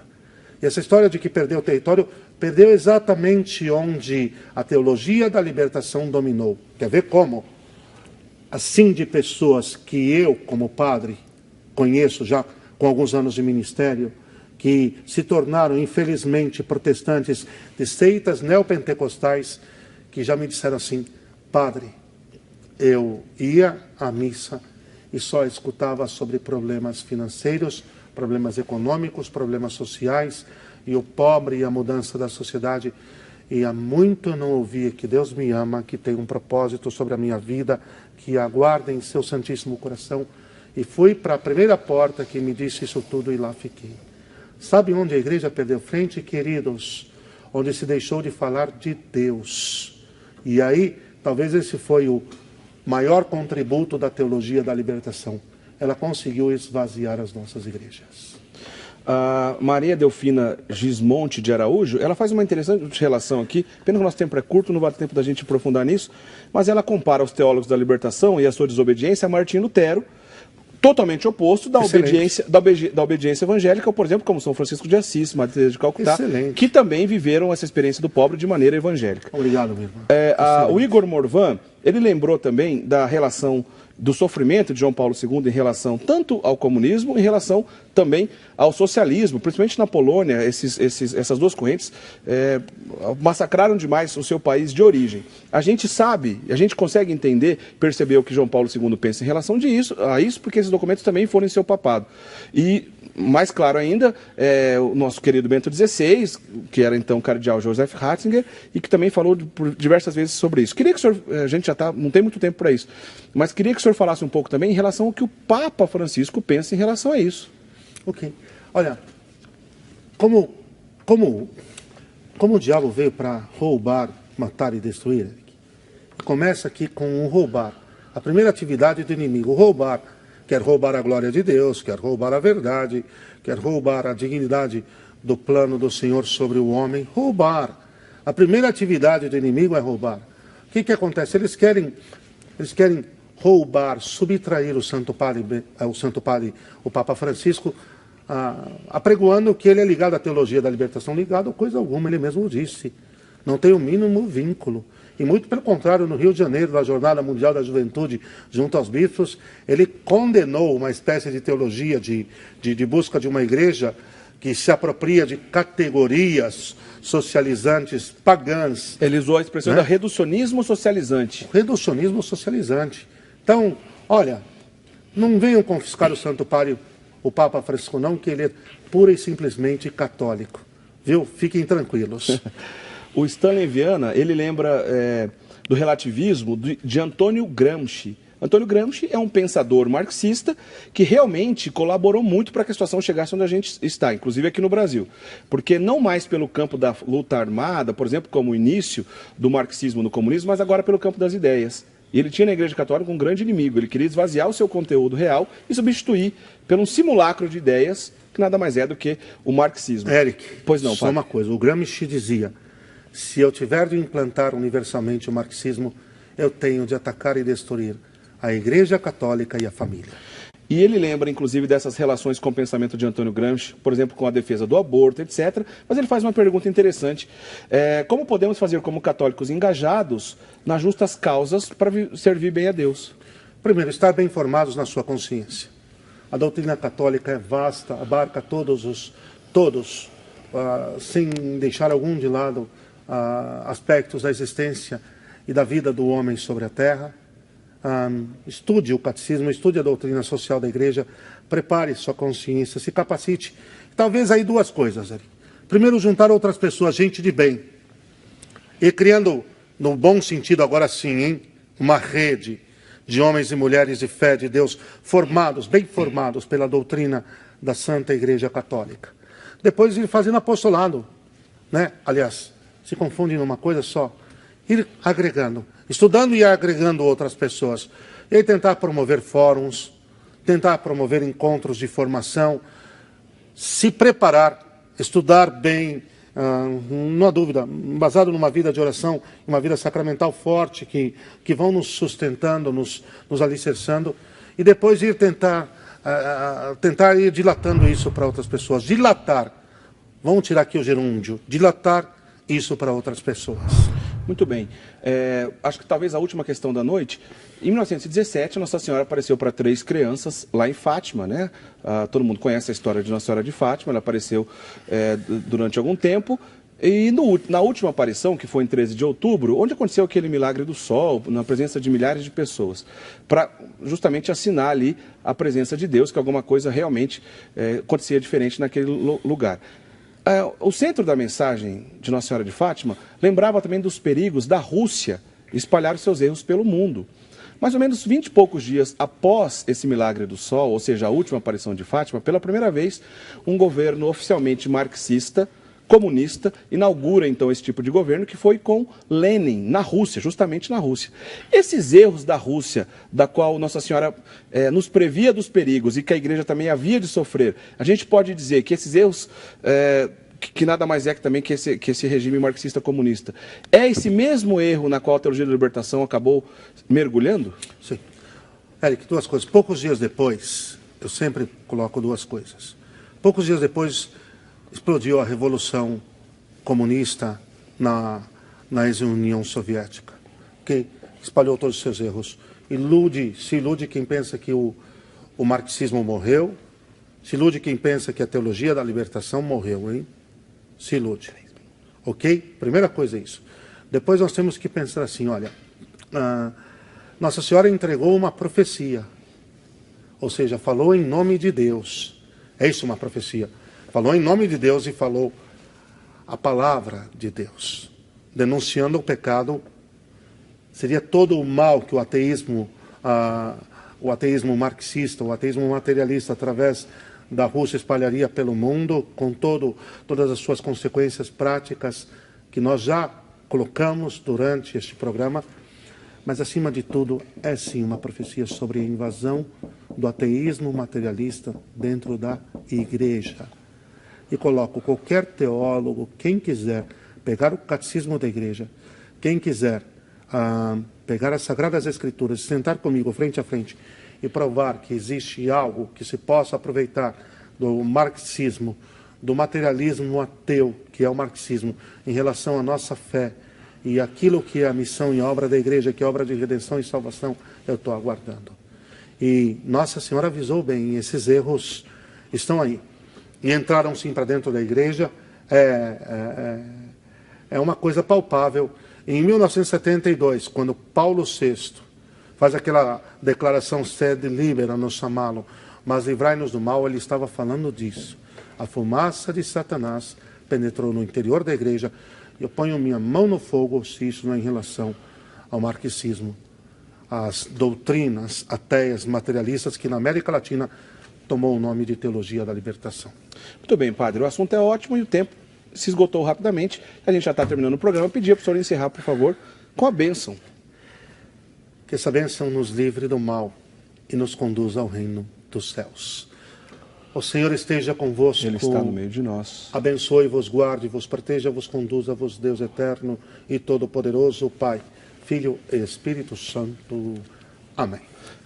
E essa história de que perdeu o território, perdeu exatamente onde a teologia da libertação dominou. Quer ver como? Assim, de pessoas que eu, como padre, conheço já com alguns anos de ministério, que se tornaram, infelizmente, protestantes de seitas neopentecostais, que já me disseram assim, padre, eu ia à missa e só escutava sobre problemas financeiros, problemas econômicos, problemas sociais, e o pobre e a mudança da sociedade. E há muito eu não ouvia que Deus me ama, que tem um propósito sobre a minha vida, que aguarda em seu Santíssimo Coração. E fui para a primeira porta que me disse isso tudo e lá fiquei. Sabe onde a igreja perdeu frente, queridos? Onde se deixou de falar de Deus. E aí, talvez esse foi o maior contributo da teologia da libertação. Ela conseguiu esvaziar as nossas igrejas. A Maria Delfina Gismonte de Araújo, ela faz uma interessante relação aqui, pena que o nosso tempo é curto, não vai ter tempo da gente aprofundar nisso, mas ela compara os teólogos da libertação e a sua desobediência a Martim Lutero, totalmente oposto da obediência evangélica, por exemplo, como São Francisco de Assis, Madre Teresa de Calcutá, que também viveram essa experiência do pobre de maneira evangélica. Obrigado, meu irmão. O Igor Morvan, ele lembrou também da relação do sofrimento de João Paulo II em relação tanto ao comunismo, em relação também ao socialismo, principalmente na Polônia. Essas duas correntes massacraram demais o seu país de origem. A gente sabe, a gente consegue entender, perceber o que João Paulo II pensa em relação a isso, porque esses documentos também foram em seu papado. E, mais claro ainda, o nosso querido Bento XVI, que era então o cardeal Joseph Ratzinger, e que também falou por diversas vezes sobre isso. Queria que o senhor, a gente já não tem muito tempo para isso, mas queria que o senhor falasse um pouco também em relação ao que o Papa Francisco pensa em relação a isso. Ok. Olha, como o diabo veio para roubar, matar e destruir, começa aqui com o roubar. A primeira atividade do inimigo, roubar. Quer roubar a glória de Deus, quer roubar a verdade, quer roubar a dignidade do plano do Senhor sobre o homem. Roubar. A primeira atividade do inimigo é roubar. O que acontece? Eles querem roubar, subtrair o Santo Padre, o Papa Francisco, apregoando que ele é ligado à teologia da libertação. Ligado a coisa alguma, ele mesmo disse. Não tem o mínimo vínculo. E muito pelo contrário, no Rio de Janeiro, na Jornada Mundial da Juventude, junto aos bispos, ele condenou uma espécie de teologia de busca de uma igreja que se apropria de categorias socializantes pagãs. Ele usou a expressão, né, da reducionismo socializante. Reducionismo socializante. Então, olha, não venham confiscar o Santo Padre, o Papa Francisco, não, que ele é pura e simplesmente católico. Viu? Fiquem tranquilos. O Stanley Viana, ele lembra do relativismo de Antônio Gramsci. Antônio Gramsci é um pensador marxista que realmente colaborou muito para que a situação chegasse onde a gente está, inclusive aqui no Brasil. Porque não mais pelo campo da luta armada, por exemplo, como o início do marxismo no comunismo, mas agora pelo campo das ideias. E ele tinha na Igreja Católica um grande inimigo. Ele queria esvaziar o seu conteúdo real e substituir por um simulacro de ideias que nada mais é do que o marxismo. Eric, pois não, só uma coisa. O Gramsci dizia, se eu tiver de implantar universalmente o marxismo, eu tenho de atacar e destruir a Igreja Católica e a família. E ele lembra, inclusive, dessas relações com o pensamento de Antônio Gramsci, por exemplo, com a defesa do aborto, etc. Mas ele faz uma pergunta interessante. Como podemos fazer como católicos engajados nas justas causas para servir bem a Deus? Primeiro, estar bem informados na sua consciência. A doutrina católica é vasta, abarca todos, sem deixar algum de lado aspectos da existência e da vida do homem sobre a terra. Estude o catecismo, estude a doutrina social da igreja, prepare sua consciência, se capacite. Talvez aí duas coisas. Primeiro, juntar outras pessoas, gente de bem. E criando, no bom sentido agora sim, hein, uma rede de homens e mulheres de fé de Deus, formados, bem formados pela doutrina da Santa Igreja Católica. Depois ir fazendo apostolado, né? Aliás, se confundem numa coisa só. Ir agregando, estudando e agregando outras pessoas. E aí tentar promover fóruns, tentar promover encontros de formação, se preparar, estudar bem, não há dúvida, baseado numa vida de oração, uma vida sacramental forte, que vão nos sustentando, nos alicerçando, e depois ir tentar ir dilatando isso para outras pessoas. Dilatar, vamos tirar aqui o gerúndio, dilatar isso para outras pessoas. Muito bem. Acho que talvez a última questão da noite. Em 1917, Nossa Senhora apareceu para 3 crianças lá em Fátima, né? Todo mundo conhece a história de Nossa Senhora de Fátima. Ela apareceu durante algum tempo. E na última aparição, que foi em 13 de outubro, onde aconteceu aquele milagre do sol, na presença de milhares de pessoas, para justamente assinar ali a presença de Deus, que alguma coisa realmente acontecia diferente naquele lugar. O centro da mensagem de Nossa Senhora de Fátima lembrava também dos perigos da Rússia espalhar os seus erros pelo mundo. Mais ou menos 20 e poucos dias após esse milagre do sol, ou seja, a última aparição de Fátima, pela primeira vez, um governo oficialmente marxista, comunista, inaugura então esse tipo de governo, que foi com Lenin, na Rússia, justamente na Rússia. Esses erros da Rússia, da qual Nossa Senhora nos previa dos perigos e que a Igreja também havia de sofrer, a gente pode dizer que esses erros, que nada mais é que também que esse regime marxista comunista, é esse mesmo erro na qual a teologia da libertação acabou mergulhando? Sim. Eric, duas coisas. Poucos dias depois, eu sempre coloco duas coisas. Poucos dias depois explodiu a Revolução Comunista na ex-União Soviética, que espalhou todos os seus erros. Se ilude quem pensa que o marxismo morreu, se ilude quem pensa que a teologia da libertação morreu, hein? Se ilude. Ok? Primeira coisa é isso. Depois nós temos que pensar assim, olha, Nossa Senhora entregou uma profecia, ou seja, falou em nome de Deus. É isso uma profecia. Falou em nome de Deus e falou a palavra de Deus, denunciando o pecado. Seria todo o mal que o ateísmo marxista, o ateísmo materialista, através da Rússia, espalharia pelo mundo, com todas as suas consequências práticas, que nós já colocamos durante este programa. Mas, acima de tudo, é sim uma profecia sobre a invasão do ateísmo materialista dentro da Igreja. E coloco qualquer teólogo, quem quiser pegar o catecismo da Igreja, quem quiser pegar as Sagradas Escrituras, sentar comigo frente a frente e provar que existe algo que se possa aproveitar do marxismo, do materialismo ateu, que é o marxismo, em relação à nossa fé, E aquilo que é a missão e a obra da igreja, que é a obra de redenção e salvação, eu estou aguardando. E Nossa Senhora avisou bem, esses erros estão aí. E entraram sim para dentro da igreja, é uma coisa palpável. Em 1972, quando Paulo VI faz aquela declaração sed libera nos chamá-lo, mas livrai-nos do mal, ele estava falando disso. A fumaça de Satanás penetrou no interior da igreja. Eu ponho minha mão no fogo se isso não é em relação ao marxismo, às doutrinas ateias, materialistas, que na América Latina tomou o nome de teologia da libertação. Muito bem, padre. O assunto é ótimo e o tempo se esgotou rapidamente. A gente já está terminando o programa. Eu pedia para o senhor encerrar, por favor, com a bênção. Que essa bênção nos livre do mal e nos conduza ao reino dos céus. O Senhor esteja convosco. Ele está no meio de nós. Abençoe, vos guarde, vos proteja, vos conduza, vos Deus eterno e todo-poderoso, Pai, Filho e Espírito Santo. Amém.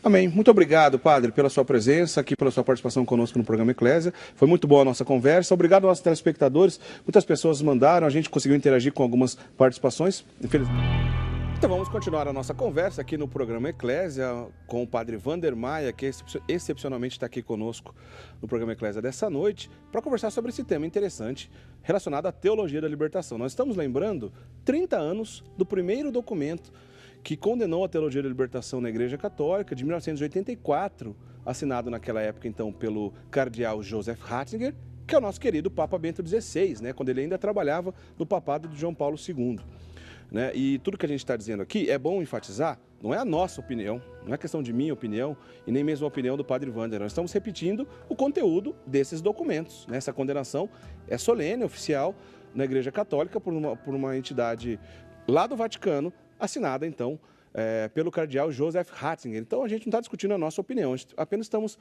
Amém. Muito obrigado, padre, pela sua presença aqui, pela sua participação conosco no programa Eclésia. Foi muito boa a nossa conversa. Obrigado aos nossos telespectadores. Muitas pessoas mandaram, a gente conseguiu interagir com algumas participações. Então vamos continuar a nossa conversa aqui no programa Eclésia com o padre Wander Maia, que excepcionalmente está aqui conosco no programa Eclésia dessa noite, para conversar sobre esse tema interessante relacionado à teologia da libertação. Nós estamos lembrando 30 anos do primeiro documento que condenou a teologia da libertação na Igreja Católica, de 1984, assinado naquela época então pelo cardeal Joseph Ratzinger, que é o nosso querido Papa Bento XVI, né, quando ele ainda trabalhava no papado de João Paulo II. Né? E tudo que a gente está dizendo aqui, é bom enfatizar, não é a nossa opinião, não é questão de minha opinião e nem mesmo a opinião do padre Wander. Nós estamos repetindo o conteúdo desses documentos. Né? Essa condenação é solene, oficial, na Igreja Católica por uma entidade lá do Vaticano, assinada então pelo cardeal Joseph Ratzinger. Então a gente não está discutindo a nossa opinião, apenas estamos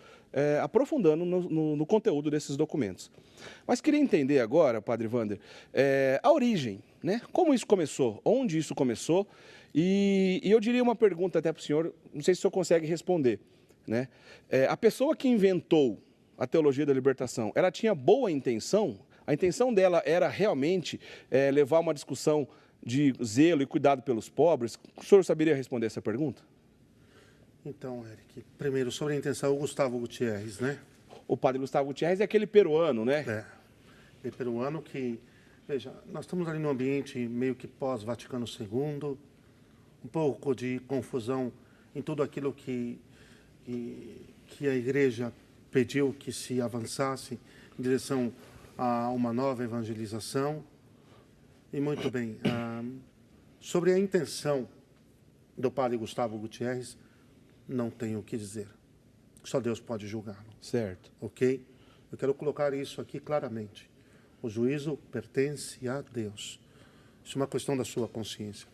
aprofundando no conteúdo desses documentos. Mas queria entender agora, padre Wander, a origem, né? Como isso começou, onde isso começou, e eu diria uma pergunta até para o senhor, não sei se o senhor consegue responder. Né? A pessoa que inventou a teologia da libertação, ela tinha boa intenção? A intenção dela era realmente levar uma discussão de zelo e cuidado pelos pobres? O senhor saberia responder essa pergunta? Então, Eric, primeiro, sobre a intenção, o Gustavo Gutierrez, né? O padre Gustavo Gutierrez é aquele peruano, né? É peruano que, veja, nós estamos ali num ambiente meio que pós-Vaticano II, um pouco de confusão em tudo aquilo que a Igreja pediu que se avançasse em direção a uma nova evangelização. E muito bem, sobre a intenção do padre Gustavo Gutierrez, não tenho o que dizer. Só Deus pode julgá-lo. Certo. Ok? Eu quero colocar isso aqui claramente. O juízo pertence a Deus. Isso é uma questão da sua consciência.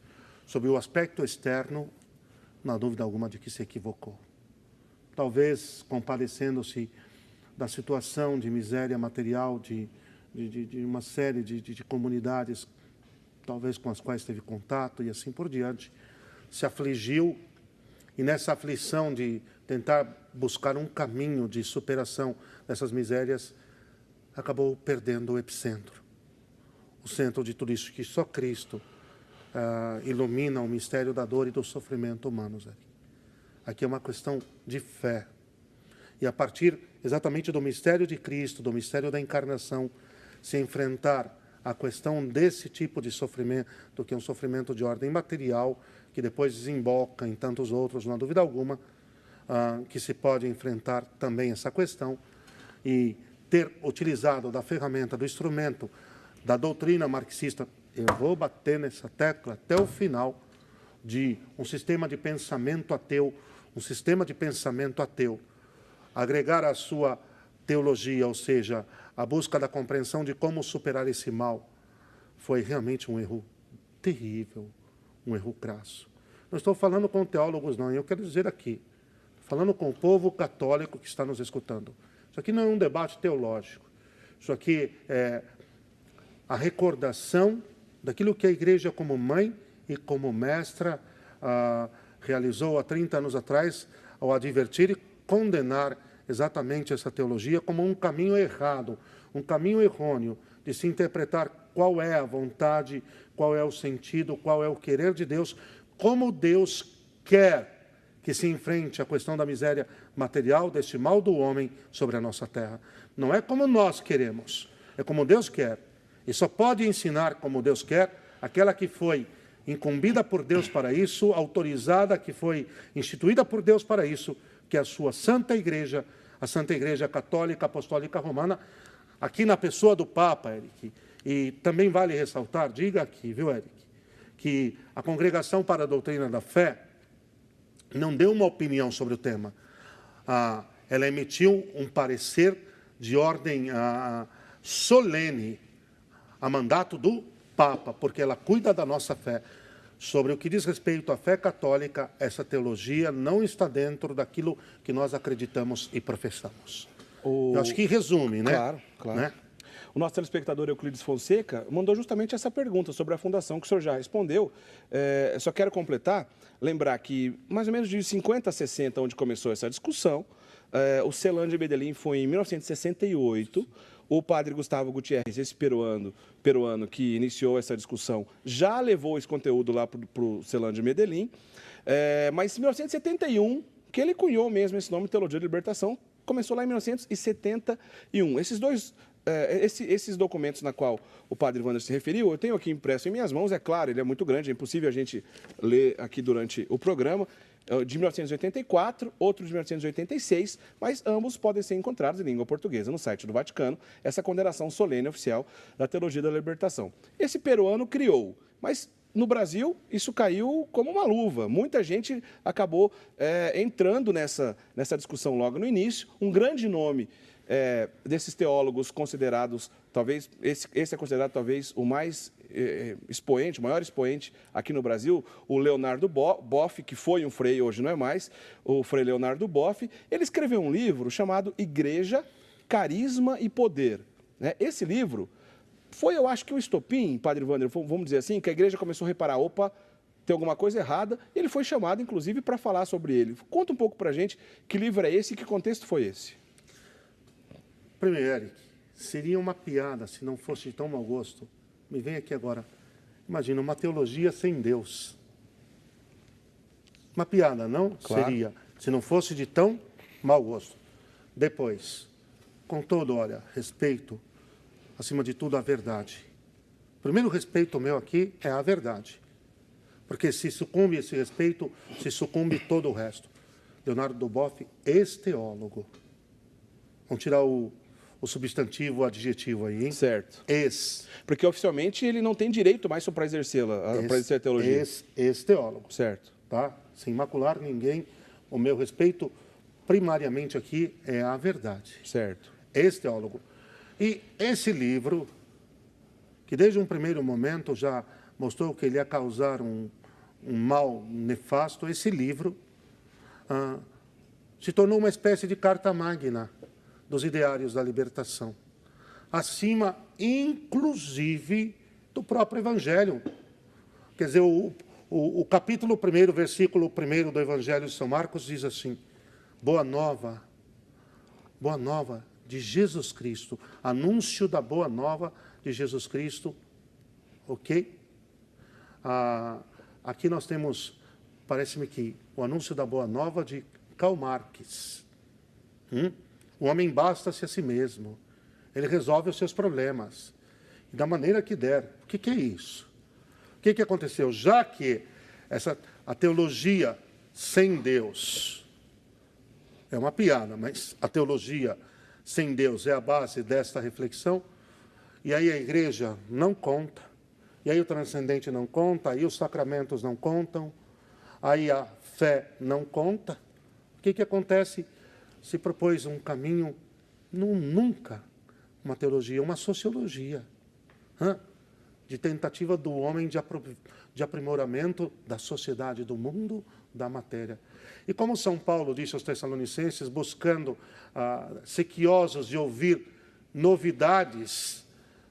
Sobre o aspecto externo, não há dúvida alguma de que se equivocou. Talvez compadecendo-se da situação de miséria material de uma série de comunidades, talvez com as quais teve contato e assim por diante, se afligiu e nessa aflição de tentar buscar um caminho de superação dessas misérias, acabou perdendo o epicentro, o centro de tudo isso, que só Cristo ilumina o mistério da dor e do sofrimento humanos. Aqui é uma questão de fé. E a partir exatamente do mistério de Cristo, do mistério da encarnação, se enfrentar a questão desse tipo de sofrimento, que é um sofrimento de ordem material, que depois desemboca em tantos outros, não há dúvida alguma, que se pode enfrentar também essa questão e ter utilizado da ferramenta, do instrumento, da doutrina marxista. Eu vou bater nessa tecla até o final, de um sistema de pensamento ateu, agregar à sua teologia, ou seja, a busca da compreensão de como superar esse mal, foi realmente um erro terrível, um erro crasso. Não estou falando com teólogos, não, eu quero dizer aqui, falando com o povo católico que está nos escutando. Isso aqui não é um debate teológico, isso aqui é a recordação daquilo que a Igreja, como mãe e como mestra, realizou há 30 anos atrás, ao advertir e condenar exatamente essa teologia como um caminho errado, um caminho errôneo, de se interpretar qual é a vontade, qual é o sentido, qual é o querer de Deus, como Deus quer que se enfrente a questão da miséria material, deste mal do homem sobre a nossa terra. Não é como nós queremos, é como Deus quer. E só pode ensinar como Deus quer aquela que foi incumbida por Deus para isso, autorizada, que foi instituída por Deus para isso, que é a sua Santa Igreja, a Santa Igreja Católica Apostólica Romana, aqui na pessoa do Papa, Eric. E também vale ressaltar, diga aqui, viu, Eric, que a Congregação para a Doutrina da Fé não deu uma opinião sobre o tema. Ela emitiu um parecer de ordem solene a mandato do Papa, porque ela cuida da nossa fé. Sobre o que diz respeito à fé católica, essa teologia não está dentro daquilo que nós acreditamos e professamos. Eu acho que resume, né? Claro, claro. Né? O nosso telespectador Euclides Fonseca mandou justamente essa pergunta sobre a fundação, que o senhor já respondeu. Só quero completar, lembrar que mais ou menos de 50 a 60, onde começou essa discussão, o CELAM de Medellín foi em 1968. O padre Gustavo Gutierrez, esse peruano que iniciou essa discussão, já levou esse conteúdo lá para o CELAM de Medellín. Mas em 1971, que ele cunhou mesmo esse nome, Teologia da Libertação, começou lá em 1971. Esses documentos na qual o padre Wander se referiu, eu tenho aqui impresso em minhas mãos, é claro, ele é muito grande, é impossível a gente ler aqui durante o programa, de 1984, outro de 1986, mas ambos podem ser encontrados em língua portuguesa no site do Vaticano, essa condenação solene oficial da Teologia da Libertação. Esse peruano criou, mas no Brasil isso caiu como uma luva. Muita gente acabou entrando nessa discussão logo no início. Um grande nome desses teólogos considerados, talvez, esse é considerado talvez o mais expoente, o maior expoente aqui no Brasil, o Leonardo Boff, que foi um frei, hoje não é mais, o frei Leonardo Boff. Ele escreveu um livro chamado Igreja, Carisma e Poder. Esse livro foi, eu acho que o estopim, padre Wander, vamos dizer assim, que a igreja começou a reparar, opa, tem alguma coisa errada, e ele foi chamado, inclusive, para falar sobre ele. Conta um pouco para a gente que livro é esse e que contexto foi esse. Primeiro, Eric, seria uma piada se não fosse de tão mau gosto. Me vem aqui agora. Imagina, uma teologia sem Deus. Uma piada, não? Claro. Seria, se não fosse de tão mau gosto. Depois, com todo, olha, respeito, acima de tudo, a verdade. O primeiro respeito meu aqui é a verdade. Porque se sucumbe esse respeito, se sucumbe todo o resto. Leonardo Boff, ex-teólogo. Vamos tirar o substantivo, o adjetivo aí, hein? Certo. Ex. Porque oficialmente ele não tem direito mais para exercê-la, para exercer a teologia. Ex-teólogo. Certo. Tá? Sem macular ninguém. O meu respeito, primariamente aqui, é a verdade. Certo. Ex-teólogo. E esse livro, que desde um primeiro momento já mostrou que ele ia causar um mal nefasto, esse livro se tornou uma espécie de carta magna dos ideários da libertação, acima, inclusive, do próprio Evangelho. Quer dizer, o capítulo 1, versículo 1 do Evangelho de São Marcos diz assim: boa nova de Jesus Cristo, anúncio da boa nova de Jesus Cristo, ok? Aqui nós temos, parece-me que, o anúncio da boa nova de Karl Marx. O homem basta-se a si mesmo. Ele resolve os seus problemas. E da maneira que der. O que é isso? O que aconteceu? Já que a teologia sem Deus é uma piada, mas a teologia sem Deus é a base desta reflexão, e aí a igreja não conta, e aí o transcendente não conta, aí os sacramentos não contam, aí a fé não conta. O que acontece? Se propôs um caminho, nunca uma teologia, uma sociologia, de tentativa do homem de aprimoramento da sociedade, do mundo, da matéria. E como São Paulo disse aos Tessalonicenses, buscando, sequiosos de ouvir novidades,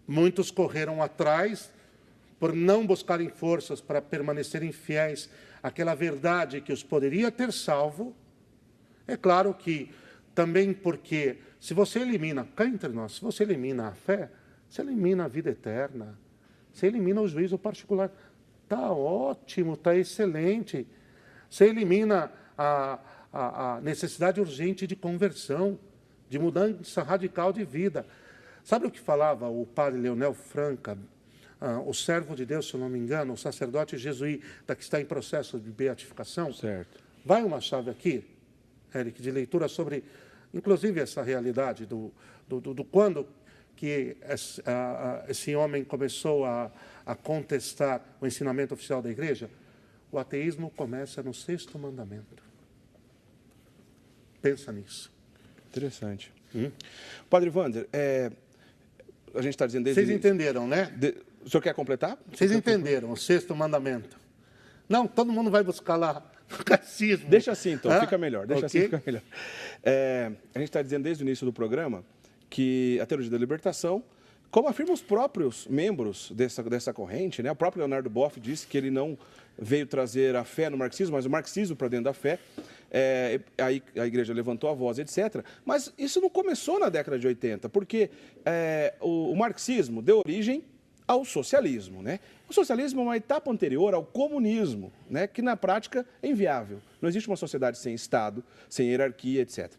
muitos correram atrás, por não buscarem forças para permanecerem fiéis àquela verdade que os poderia ter salvo. É claro que também porque, se você elimina, cá entre nós, se você elimina a fé, Você elimina a vida eterna. Você elimina o juízo particular. Está ótimo, está excelente. Você elimina a necessidade urgente de conversão, de mudança radical de vida. Sabe o que falava o padre Leonel Franca, o servo de Deus, se eu não me engano, o sacerdote jesuíta que está em processo de beatificação? Certo. Vai uma chave aqui, Eric, de leitura sobre, inclusive, essa realidade do quando que esse homem começou a contestar o ensinamento oficial da igreja. O ateísmo começa no 6º mandamento. Pensa nisso. Interessante. Padre Wander, a gente está dizendo desde... Vocês entenderam, né? O senhor quer completar? Vocês entenderam o 6º mandamento. Não, todo mundo vai buscar lá o catecismo. Deixa assim, então, fica melhor. Deixa Okay. assim, fica melhor. A gente está dizendo desde o início do programa que a teologia da libertação, como afirmam os próprios membros dessa corrente, né? O próprio Leonardo Boff disse que ele não veio trazer a fé no marxismo, mas o marxismo para dentro da fé. Aí a igreja levantou a voz, etc. Mas isso não começou na década de 80, porque o marxismo deu origem ao socialismo, né? O socialismo é uma etapa anterior ao comunismo, né? Que na prática é inviável. Não existe uma sociedade sem Estado, sem hierarquia, etc.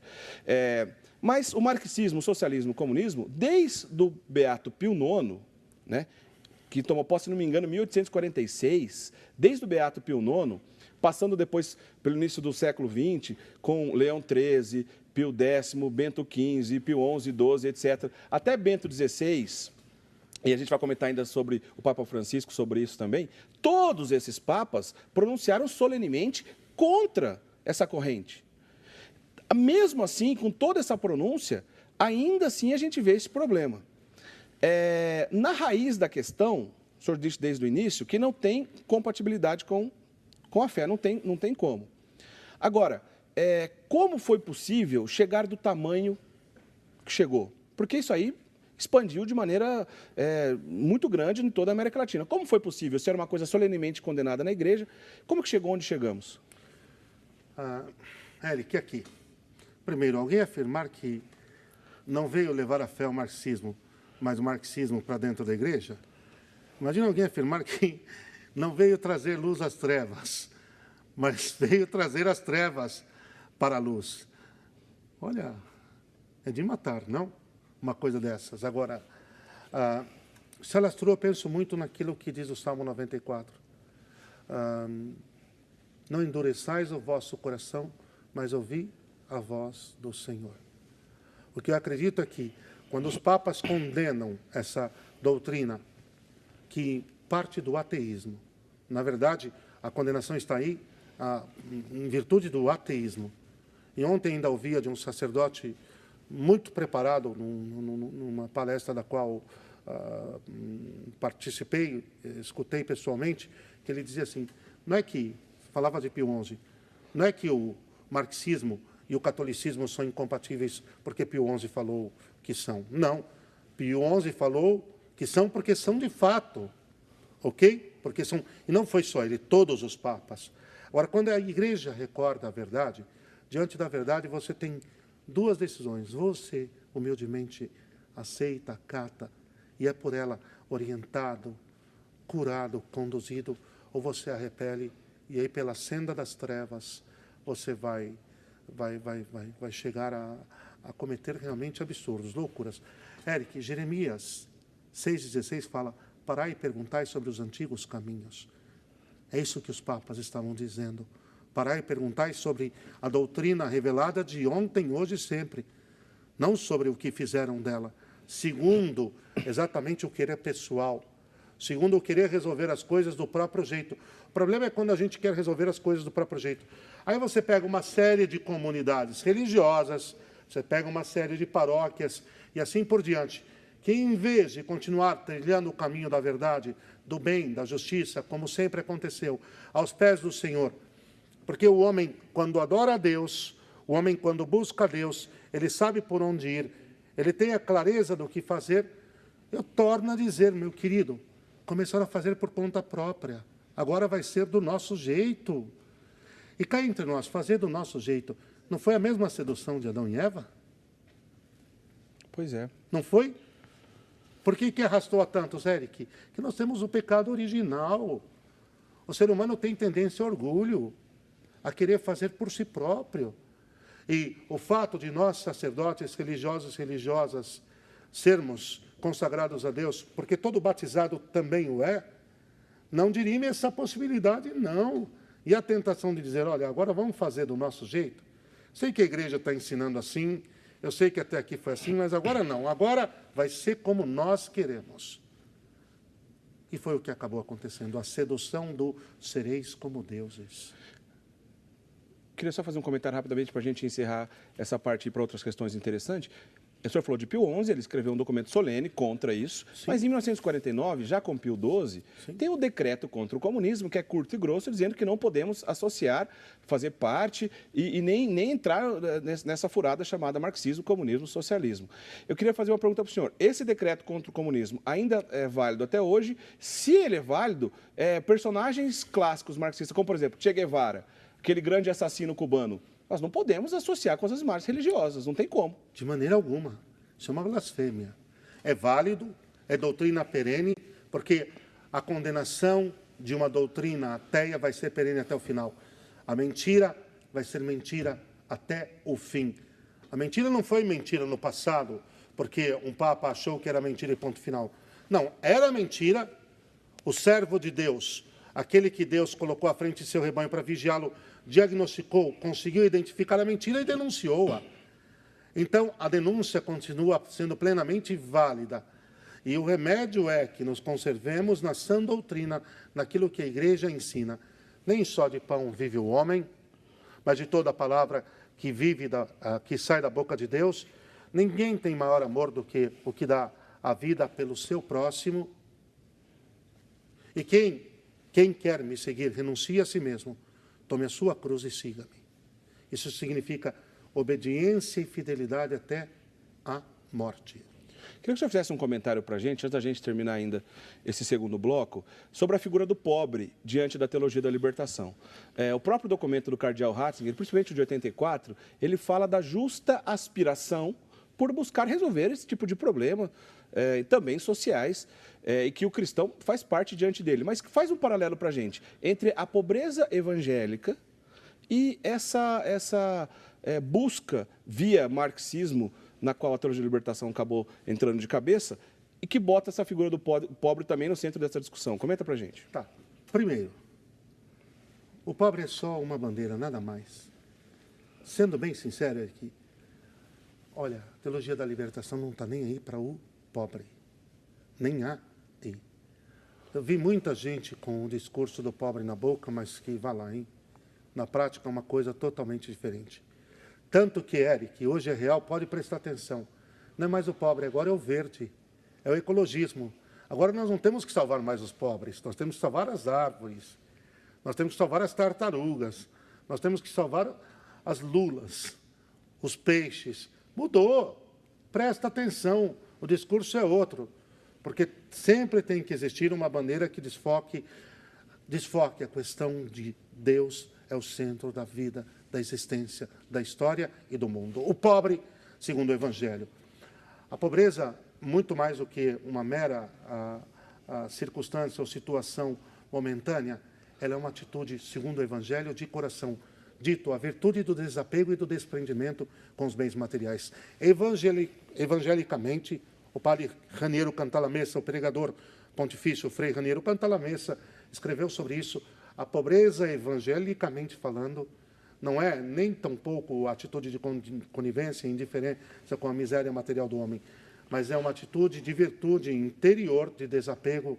Mas o marxismo, o socialismo, o comunismo, desde o Beato Pio IX, né? Que tomou posse, se não me engano, em 1846, desde o Beato Pio IX, passando depois pelo início do século XX, com Leão XIII, Pio X, Bento XV, Pio XI, XII, etc., até Bento XVI, e a gente vai comentar ainda sobre o Papa Francisco, sobre isso também, todos esses papas pronunciaram solenemente contra essa corrente. Mesmo assim, com toda essa pronúncia, ainda assim a gente vê esse problema. Na raiz da questão, o senhor disse desde o início, que não tem compatibilidade com a fé, não tem como. Agora, como foi possível chegar do tamanho que chegou? Porque isso aí expandiu de maneira muito grande em toda a América Latina. Como foi possível? Se era uma coisa solenemente condenada na igreja, como que chegou onde chegamos? Eric, aqui. Primeiro, alguém afirmar que não veio levar a fé ao marxismo, mas o marxismo para dentro da igreja? Imagina alguém afirmar que não veio trazer luz às trevas, mas veio trazer as trevas para a luz. Olha, é de matar, não? Uma coisa dessas. Agora, se alastrou, eu penso muito naquilo que diz o Salmo 94. Não endureçais o vosso coração, mas ouvi a voz do Senhor. O que eu acredito é que, quando os papas condenam essa doutrina, que parte do ateísmo, na verdade, a condenação está aí em virtude do ateísmo. E ontem ainda ouvia de um sacerdote muito preparado, numa palestra da qual participei, escutei pessoalmente, que ele dizia assim, não é que, falava de Pio XI, não é que o marxismo e o catolicismo são incompatíveis porque Pio XI falou que são. Não. Pio XI falou que são porque são de fato. Ok? Porque são, e não foi só ele, todos os papas. Agora, quando a igreja recorda a verdade, diante da verdade você tem duas decisões. Você, humildemente, aceita, acata, e é por ela orientado, curado, conduzido, ou você a repele, e aí pela senda das trevas você vai chegar a cometer realmente absurdos, loucuras. Eric, Jeremias 6,16 fala, parai e perguntai sobre os antigos caminhos. É isso que os papas estavam dizendo. Parai e perguntai sobre a doutrina revelada de ontem, hoje e sempre. Não sobre o que fizeram dela. Segundo, exatamente o querer pessoal. Segundo, o querer resolver as coisas do próprio jeito. O problema é quando a gente quer resolver as coisas do próprio jeito. Aí você pega uma série de comunidades religiosas, você pega uma série de paróquias e assim por diante, que em vez de continuar trilhando o caminho da verdade, do bem, da justiça, como sempre aconteceu, aos pés do Senhor. Porque o homem, quando adora a Deus, o homem, quando busca a Deus, ele sabe por onde ir, ele tem a clareza do que fazer. Eu torno a dizer, meu querido, começaram a fazer por conta própria. Agora vai ser do nosso jeito. E cá entre nós, fazer do nosso jeito, não foi a mesma sedução de Adão e Eva? Pois é. Não foi? Por que arrastou a tantos, Eric? Que nós temos o pecado original. O ser humano tem tendência ao orgulho, a querer fazer por si próprio. E o fato de nós, sacerdotes, religiosos e religiosas, sermos consagrados a Deus, porque todo batizado também o é, não dirime essa possibilidade, não. E a tentação de dizer, olha, agora vamos fazer do nosso jeito. Sei que a igreja está ensinando assim, eu sei que até aqui foi assim, mas agora não. Agora vai ser como nós queremos. E foi o que acabou acontecendo, a sedução do sereis como deuses. Queria só fazer um comentário rapidamente para a gente encerrar essa parte para outras questões interessantes. O senhor falou de Pio XI, ele escreveu um documento solene contra isso, sim, mas em 1949, já com Pio XII, sim, tem o decreto contra o comunismo, que é curto e grosso, dizendo que não podemos associar, fazer parte e nem entrar nessa furada chamada marxismo, comunismo, socialismo. Eu queria fazer uma pergunta para o senhor. Esse decreto contra o comunismo ainda é válido até hoje? Se ele é válido, personagens clássicos marxistas, como por exemplo Che Guevara, aquele grande assassino cubano, nós não podemos associar com as imagens religiosas, não tem como. De maneira alguma. Isso é uma blasfêmia. É válido, é doutrina perene, porque a condenação de uma doutrina ateia vai ser perene até o final. A mentira vai ser mentira até o fim. A mentira não foi mentira no passado, porque um papa achou que era mentira e ponto final. Não, era mentira. O servo de Deus, aquele que Deus colocou à frente de seu rebanho para vigiá-lo, diagnosticou, conseguiu identificar a mentira e denunciou-a. Então, a denúncia continua sendo plenamente válida. E o remédio é que nos conservemos na sã doutrina, naquilo que a igreja ensina. Nem só de pão vive o homem, mas de toda a palavra que sai da boca de Deus. Ninguém tem maior amor do que o que dá a vida pelo seu próximo. E quem quer me seguir, renuncie a si mesmo, tome a sua cruz e siga-me. Isso significa obediência e fidelidade até a morte. Queria que o senhor fizesse um comentário para a gente, antes da gente terminar ainda esse segundo bloco, sobre a figura do pobre diante da teologia da libertação. O próprio documento do cardeal Ratzinger, principalmente o de 84, ele fala da justa aspiração por buscar resolver esse tipo de problema, e também sociais, e que o cristão faz parte diante dele. Mas faz um paralelo para a gente entre a pobreza evangélica e essa busca via marxismo, na qual a teologia da libertação acabou entrando de cabeça, e que bota essa figura do pobre também no centro dessa discussão. Comenta para a gente. Tá. Primeiro, o pobre é só uma bandeira, nada mais. Sendo bem sincero aqui, olha, a teologia da libertação não está nem aí para o pobre. Nem há aí. Eu vi muita gente com o discurso do pobre na boca, mas que vá lá, hein? Na prática é uma coisa totalmente diferente. Tanto que, Eric, hoje é real, pode prestar atenção. Não é mais o pobre, agora é o verde. É o ecologismo. Agora nós não temos que salvar mais os pobres, nós temos que salvar as árvores. Nós temos que salvar as tartarugas. Nós temos que salvar as lulas, os peixes. Mudou. Presta atenção. O discurso é outro. Porque sempre tem que existir uma bandeira que desfoque a questão de Deus é o centro da vida, da existência, da história e do mundo. O pobre, segundo o Evangelho. A pobreza, muito mais do que uma mera circunstância ou situação momentânea, ela é uma atitude, segundo o Evangelho, de coração. Dito, a virtude do desapego e do desprendimento com os bens materiais. Evangelicamente, o padre Raniero Cantalamessa, o pregador pontifício Frei Raniero Cantalamessa, escreveu sobre isso. A pobreza, evangelicamente falando, não é nem tampouco a atitude de conivência e indiferença com a miséria material do homem, mas é uma atitude de virtude interior, de desapego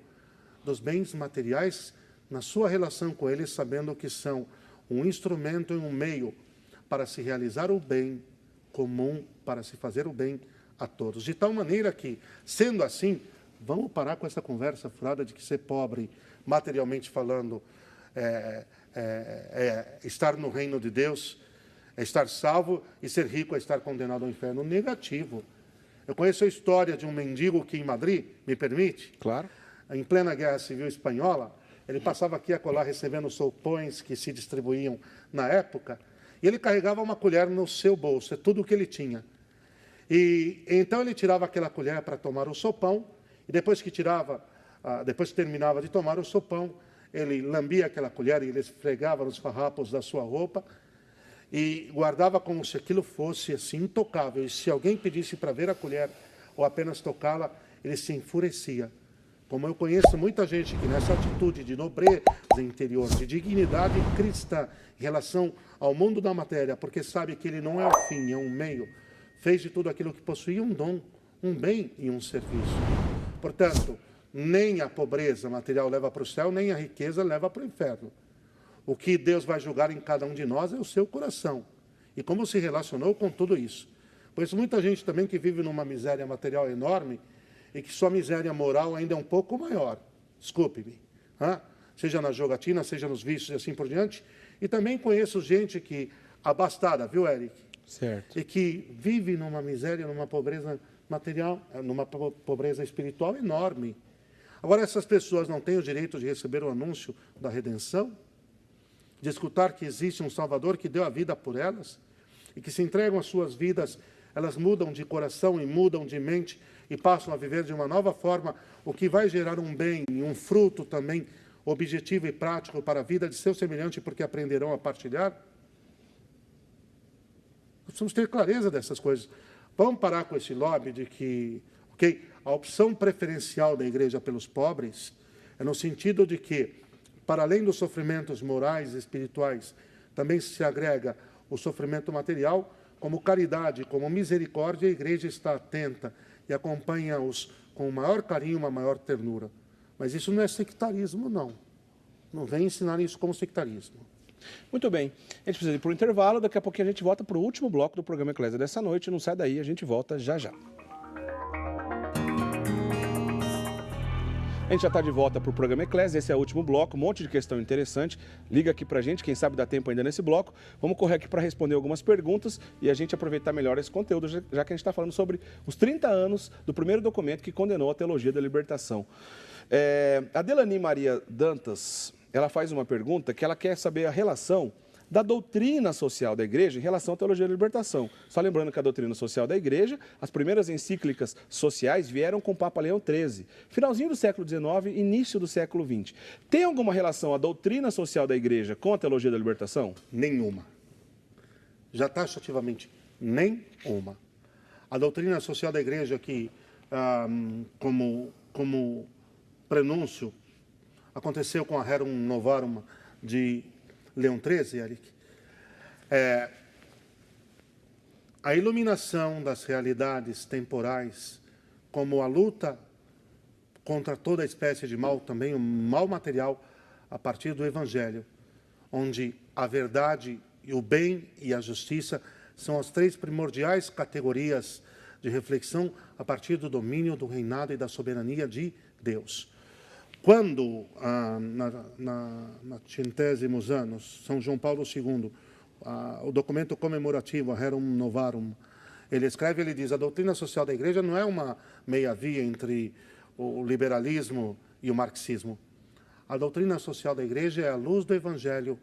dos bens materiais na sua relação com eles, sabendo que são um instrumento e um meio para se realizar o bem comum, para se fazer o bem a todos. De tal maneira que, sendo assim, vamos parar com essa conversa furada de que ser pobre, materialmente falando, estar no reino de Deus, é estar salvo, e ser rico é estar condenado ao inferno. Negativo. Eu conheço a história de um mendigo que em Madrid, me permite? Claro. Em plena Guerra Civil Espanhola, ele passava aqui e acolá recebendo sopões que se distribuíam na época, e ele carregava uma colher no seu bolso, é tudo o que ele tinha. E então ele tirava aquela colher para tomar o sopão, E depois que depois que terminava de tomar o sopão, ele lambia aquela colher e ele esfregava nos farrapos da sua roupa e guardava como se aquilo fosse assim intocável. E se alguém pedisse para ver a colher ou apenas tocá-la, ele se enfurecia. Como eu conheço muita gente que nessa atitude de nobreza interior, de dignidade cristã em relação ao mundo da matéria, porque sabe que ele não é o fim, é um meio, fez de tudo aquilo que possuía um dom, um bem e um serviço. Portanto, nem a pobreza material leva para o céu, nem a riqueza leva para o inferno. O que Deus vai julgar em cada um de nós é o seu coração. E como se relacionou com tudo isso. Pois muita gente também que vive numa miséria material enorme e que sua miséria moral ainda é um pouco maior. Desculpe-me. Seja na jogatina, seja nos vícios e assim por diante. E também conheço gente que, abastada, viu, Eric? Certo. E que vive numa miséria, numa pobreza material, numa pobreza espiritual enorme. Agora, essas pessoas não têm o direito de receber o anúncio da redenção? De escutar que existe um Salvador que deu a vida por elas? E que se entregam às suas vidas, elas mudam de coração e mudam de mente e passam a viver de uma nova forma, o que vai gerar um bem e um fruto também objetivo e prático para a vida de seu semelhante, porque aprenderão a partilhar? Nós precisamos ter clareza dessas coisas. Vamos parar com esse lobby de que, a opção preferencial da igreja pelos pobres é no sentido de que, para além dos sofrimentos morais e espirituais, também se agrega o sofrimento material. Como caridade, como misericórdia, a igreja está atenta e acompanha-os com o maior carinho, uma maior ternura. Mas isso não é sectarismo, não. Não vem ensinar isso como sectarismo. Muito bem. A gente precisa ir para o intervalo. Daqui a pouquinho a gente volta para o último bloco do programa Eclésia dessa noite. Não sai daí, a gente volta já já. A gente já está de volta para o programa Eclésia, esse é o último bloco, um monte de questão interessante. Liga aqui para a gente, quem sabe dá tempo ainda nesse bloco. Vamos correr aqui para responder algumas perguntas e a gente aproveitar melhor esse conteúdo, já que a gente está falando sobre os 30 anos do primeiro documento que condenou a teologia da libertação. A Delani Maria Dantas, ela faz uma pergunta que ela quer saber a relação da doutrina social da igreja em relação à teologia da libertação. Só lembrando que a doutrina social da igreja, as primeiras encíclicas sociais vieram com o Papa Leão XIII, finalzinho do século XIX, início do século XX. Tem alguma relação a doutrina social da igreja com a teologia da libertação? Nenhuma. Já taxativamente, nenhuma. A doutrina social da igreja que, como prenúncio, aconteceu com a Rerum Novarum de Leão XIII, Eric, a iluminação das realidades temporais, como a luta contra toda espécie de mal, também o mal material, a partir do Evangelho, onde a verdade, o bem e a justiça são as três primordiais categorias de reflexão a partir do domínio, do reinado e da soberania de Deus. Quando, na centésimos anos, São João Paulo II, o documento comemorativo, a Rerum Novarum, ele escreve, ele diz, a doutrina social da igreja não é uma meia-via entre o liberalismo e o marxismo. A doutrina social da igreja é a luz do Evangelho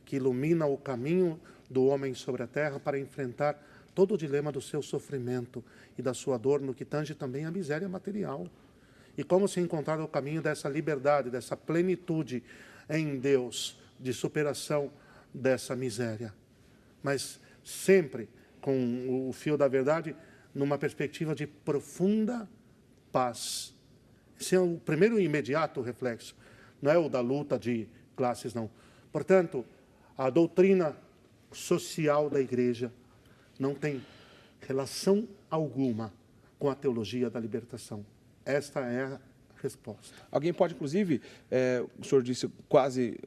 que ilumina o caminho do homem sobre a terra para enfrentar todo o dilema do seu sofrimento e da sua dor, no que tange também a miséria material. E como se encontrar o caminho dessa liberdade, dessa plenitude em Deus, de superação dessa miséria. Mas sempre com o fio da verdade, numa perspectiva de profunda paz. Esse é o primeiro e imediato reflexo. Não é o da luta de classes, não. Portanto, a doutrina social da igreja não tem relação alguma com a teologia da libertação. Esta é a resposta. Alguém pode, inclusive, o senhor disse quase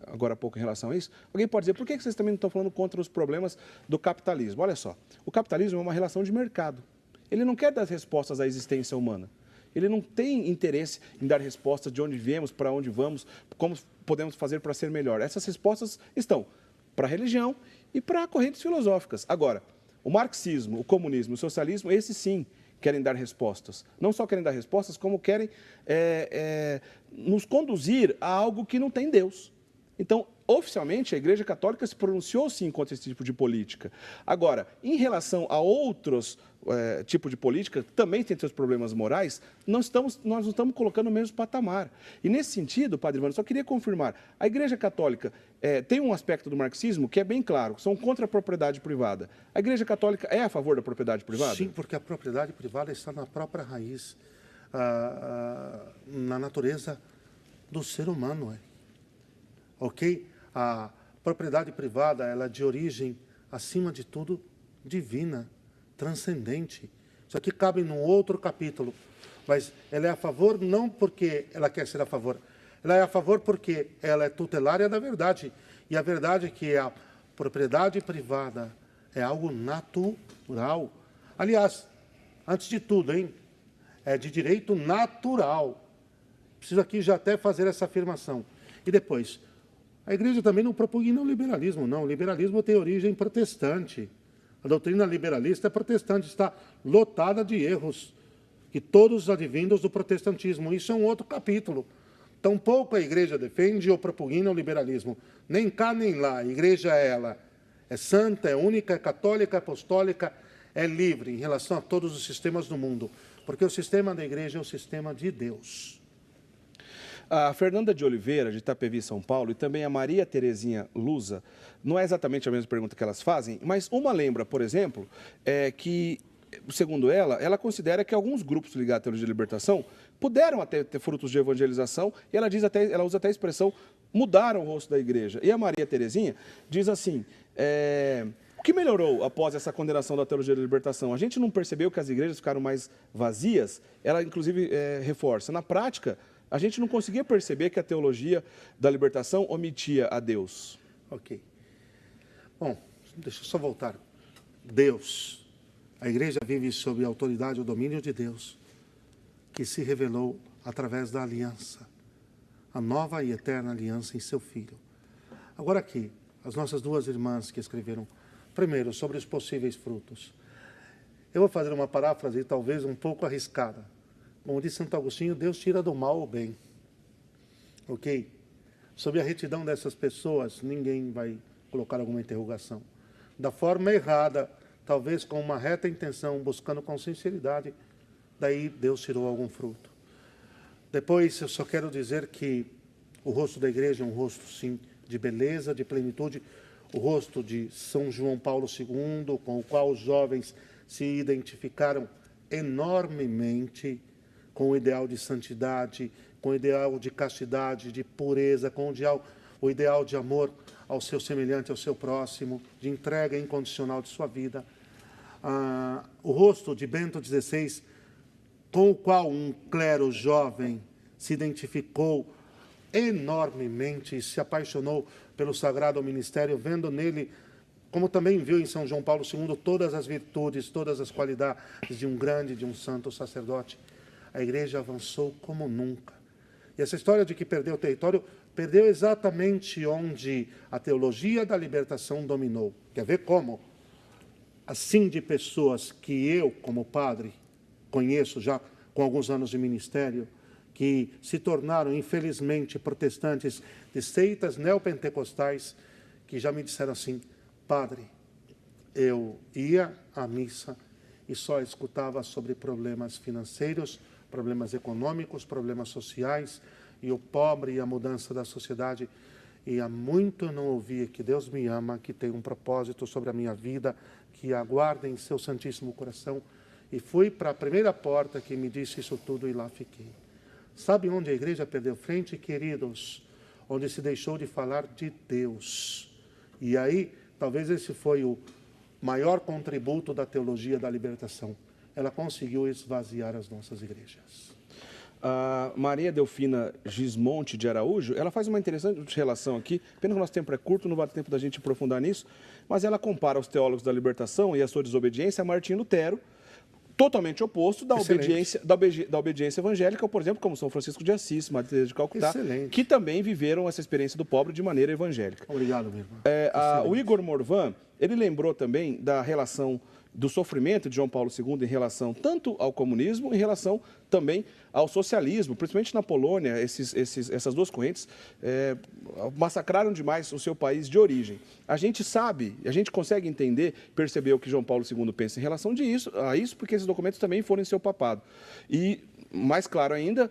agora há pouco em relação a isso, alguém pode dizer, por que vocês também não estão falando contra os problemas do capitalismo? Olha só, o capitalismo é uma relação de mercado. Ele não quer dar respostas à existência humana. Ele não tem interesse em dar respostas de onde viemos, para onde vamos, como podemos fazer para ser melhor. Essas respostas estão para a religião e para correntes filosóficas. Agora, o marxismo, o comunismo, o socialismo, esses sim, querem dar respostas. Não só querem dar respostas, como querem nos conduzir a algo que não tem Deus. Então, oficialmente, a Igreja Católica se pronunciou sim contra esse tipo de política. Agora, em relação a outros tipos de política, que também tem seus problemas morais, nós não estamos colocando no mesmo patamar. E nesse sentido, Padre Ivano, só queria confirmar, a Igreja Católica tem um aspecto do marxismo que é bem claro, são contra a propriedade privada. A Igreja Católica é a favor da propriedade privada? Sim, porque a propriedade privada está na própria raiz, na natureza do ser humano. Ok? A propriedade privada, ela é de origem, acima de tudo, divina, transcendente. Isso aqui cabe num outro capítulo. Mas ela é a favor não porque ela quer ser a favor. Ela é a favor porque ela é tutelária da verdade. E a verdade é que a propriedade privada é algo natural. Aliás, antes de tudo, é de direito natural. Preciso aqui já até fazer essa afirmação. E depois, a igreja também não propugna o liberalismo, não. O liberalismo tem origem protestante. A doutrina liberalista é protestante, está lotada de erros, que todos advindos do protestantismo. Isso é um outro capítulo. Tampouco a igreja defende ou propugna o liberalismo. Nem cá, nem lá. A igreja, ela é santa, é única, é católica, é apostólica, é livre em relação a todos os sistemas do mundo. Porque o sistema da igreja é o sistema de Deus. A Fernanda de Oliveira, de Itapevi, São Paulo, e também a Maria Terezinha Lusa, não é exatamente a mesma pergunta que elas fazem, mas uma lembra, por exemplo, que, segundo ela considera que alguns grupos ligados à teologia da libertação puderam até ter frutos de evangelização, e ela usa até a expressão, mudaram o rosto da igreja. E a Maria Terezinha diz assim, o que melhorou após essa condenação da teologia da libertação? A gente não percebeu que as igrejas ficaram mais vazias? Ela, inclusive, reforça. Na prática, a gente não conseguia perceber que a teologia da libertação omitia a Deus. Ok. Bom, deixa eu só voltar. Deus. A igreja vive sob a autoridade e o domínio de Deus, que se revelou através da aliança. A nova e eterna aliança em seu Filho. Agora aqui, as nossas duas irmãs que escreveram, primeiro, sobre os possíveis frutos. Eu vou fazer uma paráfrase, talvez um pouco arriscada. Como diz Santo Agostinho, Deus tira do mal o bem. Ok? Sobre a retidão dessas pessoas, ninguém vai colocar alguma interrogação. Da forma errada, talvez com uma reta intenção, buscando com sinceridade, daí Deus tirou algum fruto. Depois, eu só quero dizer que o rosto da igreja é um rosto, sim, de beleza, de plenitude, o rosto de São João Paulo II, com o qual os jovens se identificaram enormemente, com o ideal de santidade, com o ideal de castidade, de pureza, com o ideal de amor ao seu semelhante, ao seu próximo, de entrega incondicional de sua vida. O rosto de Bento XVI, com o qual um clero jovem se identificou enormemente e se apaixonou pelo sagrado ministério, vendo nele, como também viu em São João Paulo II, todas as virtudes, todas as qualidades de um grande, de um santo sacerdote. A igreja avançou como nunca. E essa história de que perdeu o território, perdeu exatamente onde a teologia da libertação dominou. Quer ver como? Assim, de pessoas que eu, como padre, conheço já com alguns anos de ministério, que se tornaram, infelizmente, protestantes de seitas neopentecostais, que já me disseram assim, padre, eu ia à missa e só escutava sobre problemas financeiros, problemas econômicos, problemas sociais, e o pobre e a mudança da sociedade. E há muito eu não ouvia que Deus me ama, que tem um propósito sobre a minha vida, que aguarda em seu Santíssimo Coração. E fui para a primeira porta que me disse isso tudo e lá fiquei. Sabe onde a igreja perdeu frente, queridos? Onde se deixou de falar de Deus. E aí, talvez esse foi o maior contributo da teologia da libertação. Ela conseguiu esvaziar as nossas igrejas. A Maria Delfina Gismonte de Araújo, ela faz uma interessante relação aqui, pena que o nosso tempo é curto, não vai ter tempo da gente aprofundar nisso, mas ela compara os teólogos da libertação e a sua desobediência a Martinho Lutero, totalmente oposto da obediência evangélica, por exemplo, como São Francisco de Assis, Madre Teresa de Calcutá, que também viveram essa experiência do pobre de maneira evangélica. Obrigado, meu irmão. O Igor Morvan, ele lembrou também da relação do sofrimento de João Paulo II em relação tanto ao comunismo, em relação também ao socialismo, principalmente na Polônia. Essas duas correntes massacraram demais o seu país de origem. A gente sabe, a gente consegue entender, perceber o que João Paulo II pensa em relação a isso, porque esses documentos também foram em seu papado. E mais claro ainda,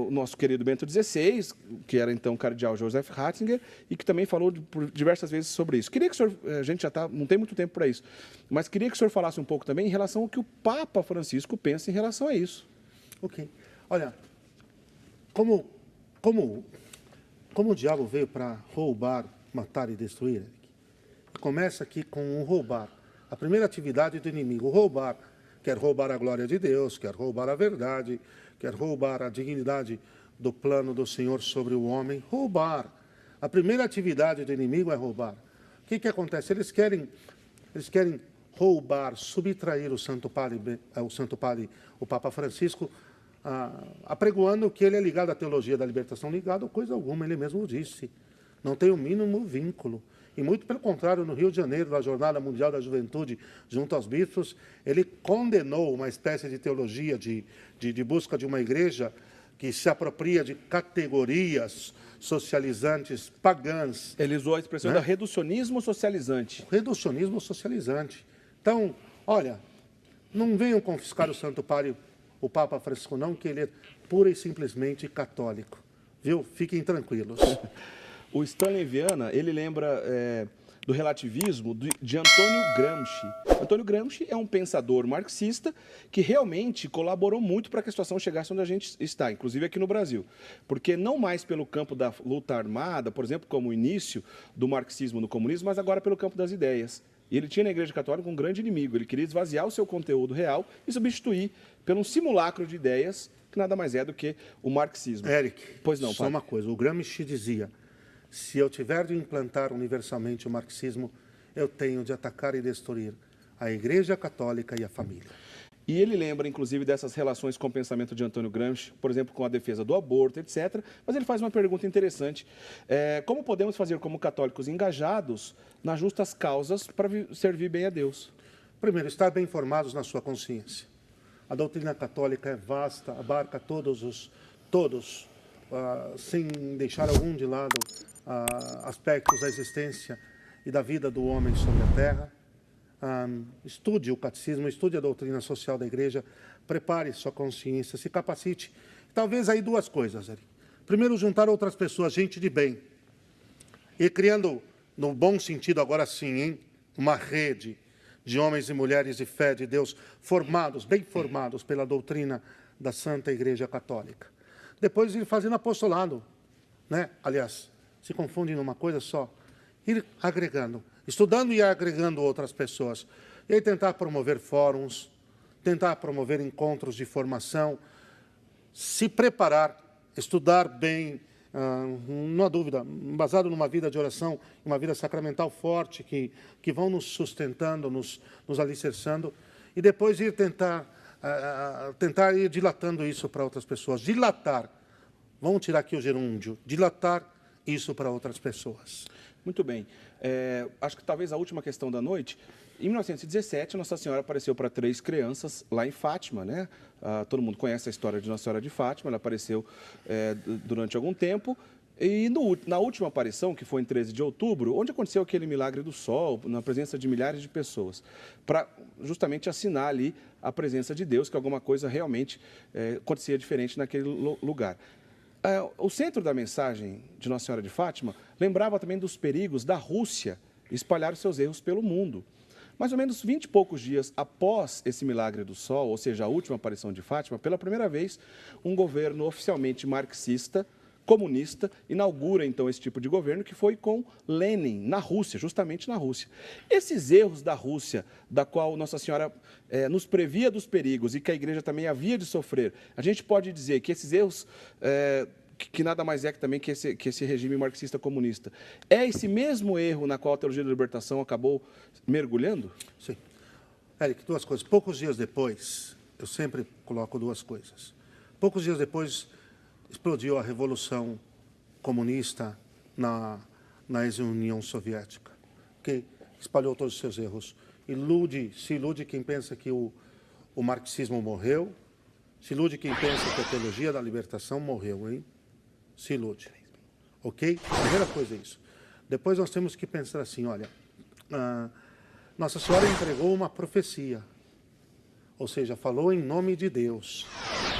o nosso querido Bento XVI, que era então o cardeal Joseph Ratzinger, e que também falou por diversas vezes sobre isso. Queria que o senhor, a gente já não tem muito tempo para isso, mas queria que o senhor falasse um pouco também em relação ao que o Papa Francisco pensa em relação a isso. Ok. Olha, como o diabo veio para roubar, matar e destruir, Eric, começa aqui com o roubar. A primeira atividade do inimigo, roubar. Quer roubar a glória de Deus, quer roubar a verdade, quer roubar a dignidade do plano do Senhor sobre o homem. Roubar. A primeira atividade do inimigo é roubar. O que acontece? Eles querem roubar, subtrair o Santo Padre, o Papa Francisco, apregoando que ele é ligado à teologia da libertação. Ligado a coisa alguma, ele mesmo disse. Não tem o mínimo vínculo. E muito pelo contrário, no Rio de Janeiro, na Jornada Mundial da Juventude, junto aos bispos, ele condenou uma espécie de teologia de busca de uma igreja que se apropria de categorias socializantes pagãs. Ele usou a expressão da reducionismo socializante. Reducionismo socializante. Então, olha, não venham confiscar o Santo Padre, o Papa Francisco, não, que ele é pura e simplesmente católico. Viu? Fiquem tranquilos. O Stanley Viana, ele lembra do relativismo de Antônio Gramsci. Antônio Gramsci é um pensador marxista que realmente colaborou muito para que a situação chegasse onde a gente está, inclusive aqui no Brasil. Porque não mais pelo campo da luta armada, por exemplo, como o início do marxismo no comunismo, mas agora pelo campo das ideias. E ele tinha na Igreja Católica um grande inimigo. Ele queria esvaziar o seu conteúdo real e substituir por um simulacro de ideias que nada mais é do que o marxismo. Eric, pois não, só pai. uma coisa. O Gramsci dizia: se eu tiver de implantar universalmente o marxismo, eu tenho de atacar e destruir a Igreja Católica e a família. E ele lembra, inclusive, dessas relações com o pensamento de Antônio Gramsci, por exemplo, com a defesa do aborto, etc. Mas ele faz uma pergunta interessante. Como podemos fazer como católicos engajados nas justas causas para servir bem a Deus? Primeiro, estar bem informados na sua consciência. A doutrina católica é vasta, abarca todos, sem deixar algum de lado, aspectos da existência e da vida do homem sobre a terra. Estude o catecismo, estude a doutrina social da igreja, prepare sua consciência, se capacite. Talvez aí duas coisas, Eric. Primeiro, juntar outras pessoas, gente de bem, e criando, no bom sentido agora sim, uma rede de homens e mulheres de fé de Deus, bem formados pela doutrina da Santa Igreja Católica. Depois ir fazendo apostolado, né? Aliás, se confundem numa coisa só, ir agregando, estudando e agregando outras pessoas. E aí tentar promover fóruns, tentar promover encontros de formação, se preparar, estudar bem, não há dúvida, baseado numa vida de oração, uma vida sacramental forte, que vão nos sustentando, nos alicerçando, e depois ir tentar ir dilatando isso para outras pessoas. Dilatar, vamos tirar aqui o gerúndio, dilatar isso para outras pessoas. Muito bem. Acho que talvez a última questão da noite. Em 1917, Nossa Senhora apareceu para 3 crianças lá em Fátima, né? Todo mundo conhece a história de Nossa Senhora de Fátima. Ela apareceu durante algum tempo. E na última aparição, que foi em 13 de outubro, onde aconteceu aquele milagre do sol, na presença de milhares de pessoas, para justamente assinar ali a presença de Deus, que alguma coisa realmente acontecia diferente naquele lugar. O centro da mensagem de Nossa Senhora de Fátima lembrava também dos perigos da Rússia espalhar os seus erros pelo mundo. Mais ou menos 20 e poucos dias após esse milagre do sol, ou seja, a última aparição de Fátima, pela primeira vez, um governo oficialmente marxista, comunista, inaugura então esse tipo de governo, que foi com Lenin, na Rússia, justamente na Rússia. Esses erros da Rússia, da qual Nossa Senhora nos previa dos perigos e que a Igreja também havia de sofrer, a gente pode dizer que esses erros, que nada mais é que também que esse regime marxista-comunista, é esse mesmo erro na qual a teologia da libertação acabou mergulhando? Sim. Eric, duas coisas. Poucos dias depois, eu sempre coloco duas coisas. Poucos dias depois, explodiu a Revolução Comunista na ex-União Soviética. Okay? espalhou todos os seus erros. Se ilude quem pensa que o marxismo morreu, se ilude quem pensa que a teologia da libertação morreu, hein? Se ilude. Ok? Primeira coisa é isso. Depois nós temos que pensar assim, olha, Nossa Senhora entregou uma profecia, ou seja, falou em nome de Deus.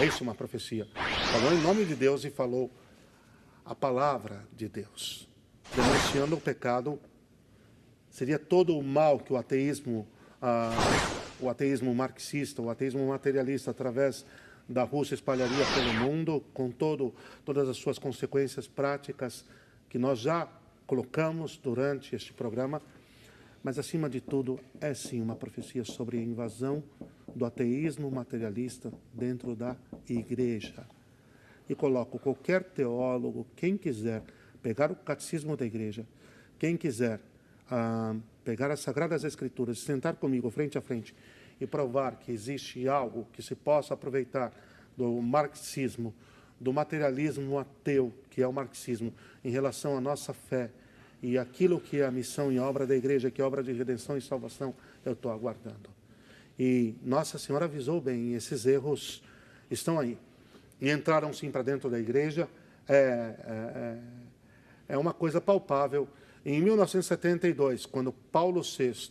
É isso uma profecia. Falou em nome de Deus e falou a palavra de Deus, denunciando o pecado. Seria todo o mal que o ateísmo marxista, o ateísmo materialista, através da Rússia, espalharia pelo mundo, com todas as suas consequências práticas, que nós já colocamos durante este programa. Mas, acima de tudo, é sim uma profecia sobre a invasão do ateísmo materialista dentro da igreja. E coloco qualquer teólogo, quem quiser pegar o catecismo da igreja, quem quiser pegar as Sagradas Escrituras, sentar comigo frente a frente e provar que existe algo que se possa aproveitar do marxismo, do materialismo ateu, que é o marxismo, em relação à nossa fé, e aquilo que é a missão e a obra da igreja, que é a obra de redenção e salvação, eu estou aguardando. E Nossa Senhora avisou bem, esses erros estão aí. E entraram sim para dentro da igreja, é uma coisa palpável. Em 1972, quando Paulo VI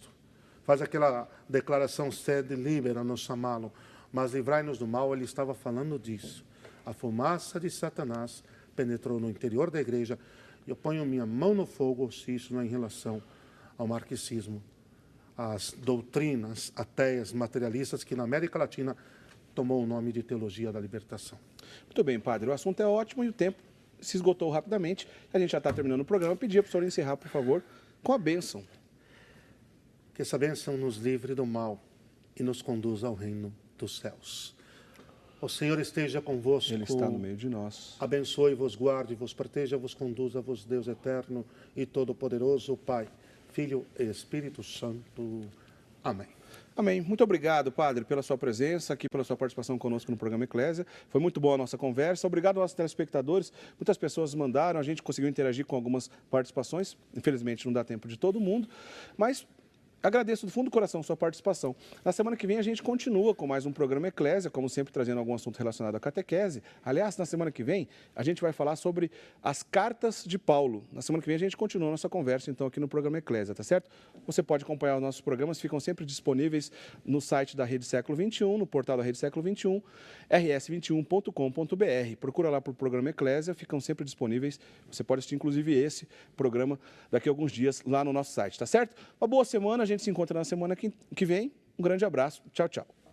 faz aquela declaração sede libera nos chamá-lo, mas livrai-nos do mal, ele estava falando disso. A fumaça de Satanás penetrou no interior da igreja. Eu ponho minha mão no fogo se isso não é em relação ao marxismo, às doutrinas ateias materialistas que na América Latina tomou o nome de teologia da libertação. Muito bem, padre. O assunto é ótimo e o tempo se esgotou rapidamente. A gente já está terminando o programa. Eu pedia para o senhor encerrar, por favor, com a bênção. Que essa bênção nos livre do mal e nos conduza ao reino dos céus. O Senhor esteja convosco. Ele está no meio de nós. Abençoe, vos guarde, vos proteja, vos conduza, vos Deus eterno e todo-poderoso, Pai, Filho e Espírito Santo. Amém. Amém. Muito obrigado, padre, pela sua presença aqui, pela sua participação conosco no programa Eclésia. Foi muito boa a nossa conversa. Obrigado aos nossos telespectadores. Muitas pessoas mandaram, a gente conseguiu interagir com algumas participações. Infelizmente não dá tempo de todo mundo, mas agradeço do fundo do coração a sua participação. Na semana que vem a gente continua com mais um programa Eclésia, como sempre trazendo algum assunto relacionado à catequese. Aliás, na semana que vem a gente vai falar sobre as cartas de Paulo. Na semana que vem a gente continua a nossa conversa então aqui no programa Eclésia, tá certo? Você pode acompanhar os nossos programas, ficam sempre disponíveis no site da Rede Século XXI, no portal da Rede Século XXI, rs21.com.br. Procura lá por programa Eclésia, ficam sempre disponíveis. Você pode assistir inclusive esse programa daqui a alguns dias lá no nosso site, tá certo? Uma boa semana, a gente se encontra na semana que vem. Um grande abraço. Tchau, tchau.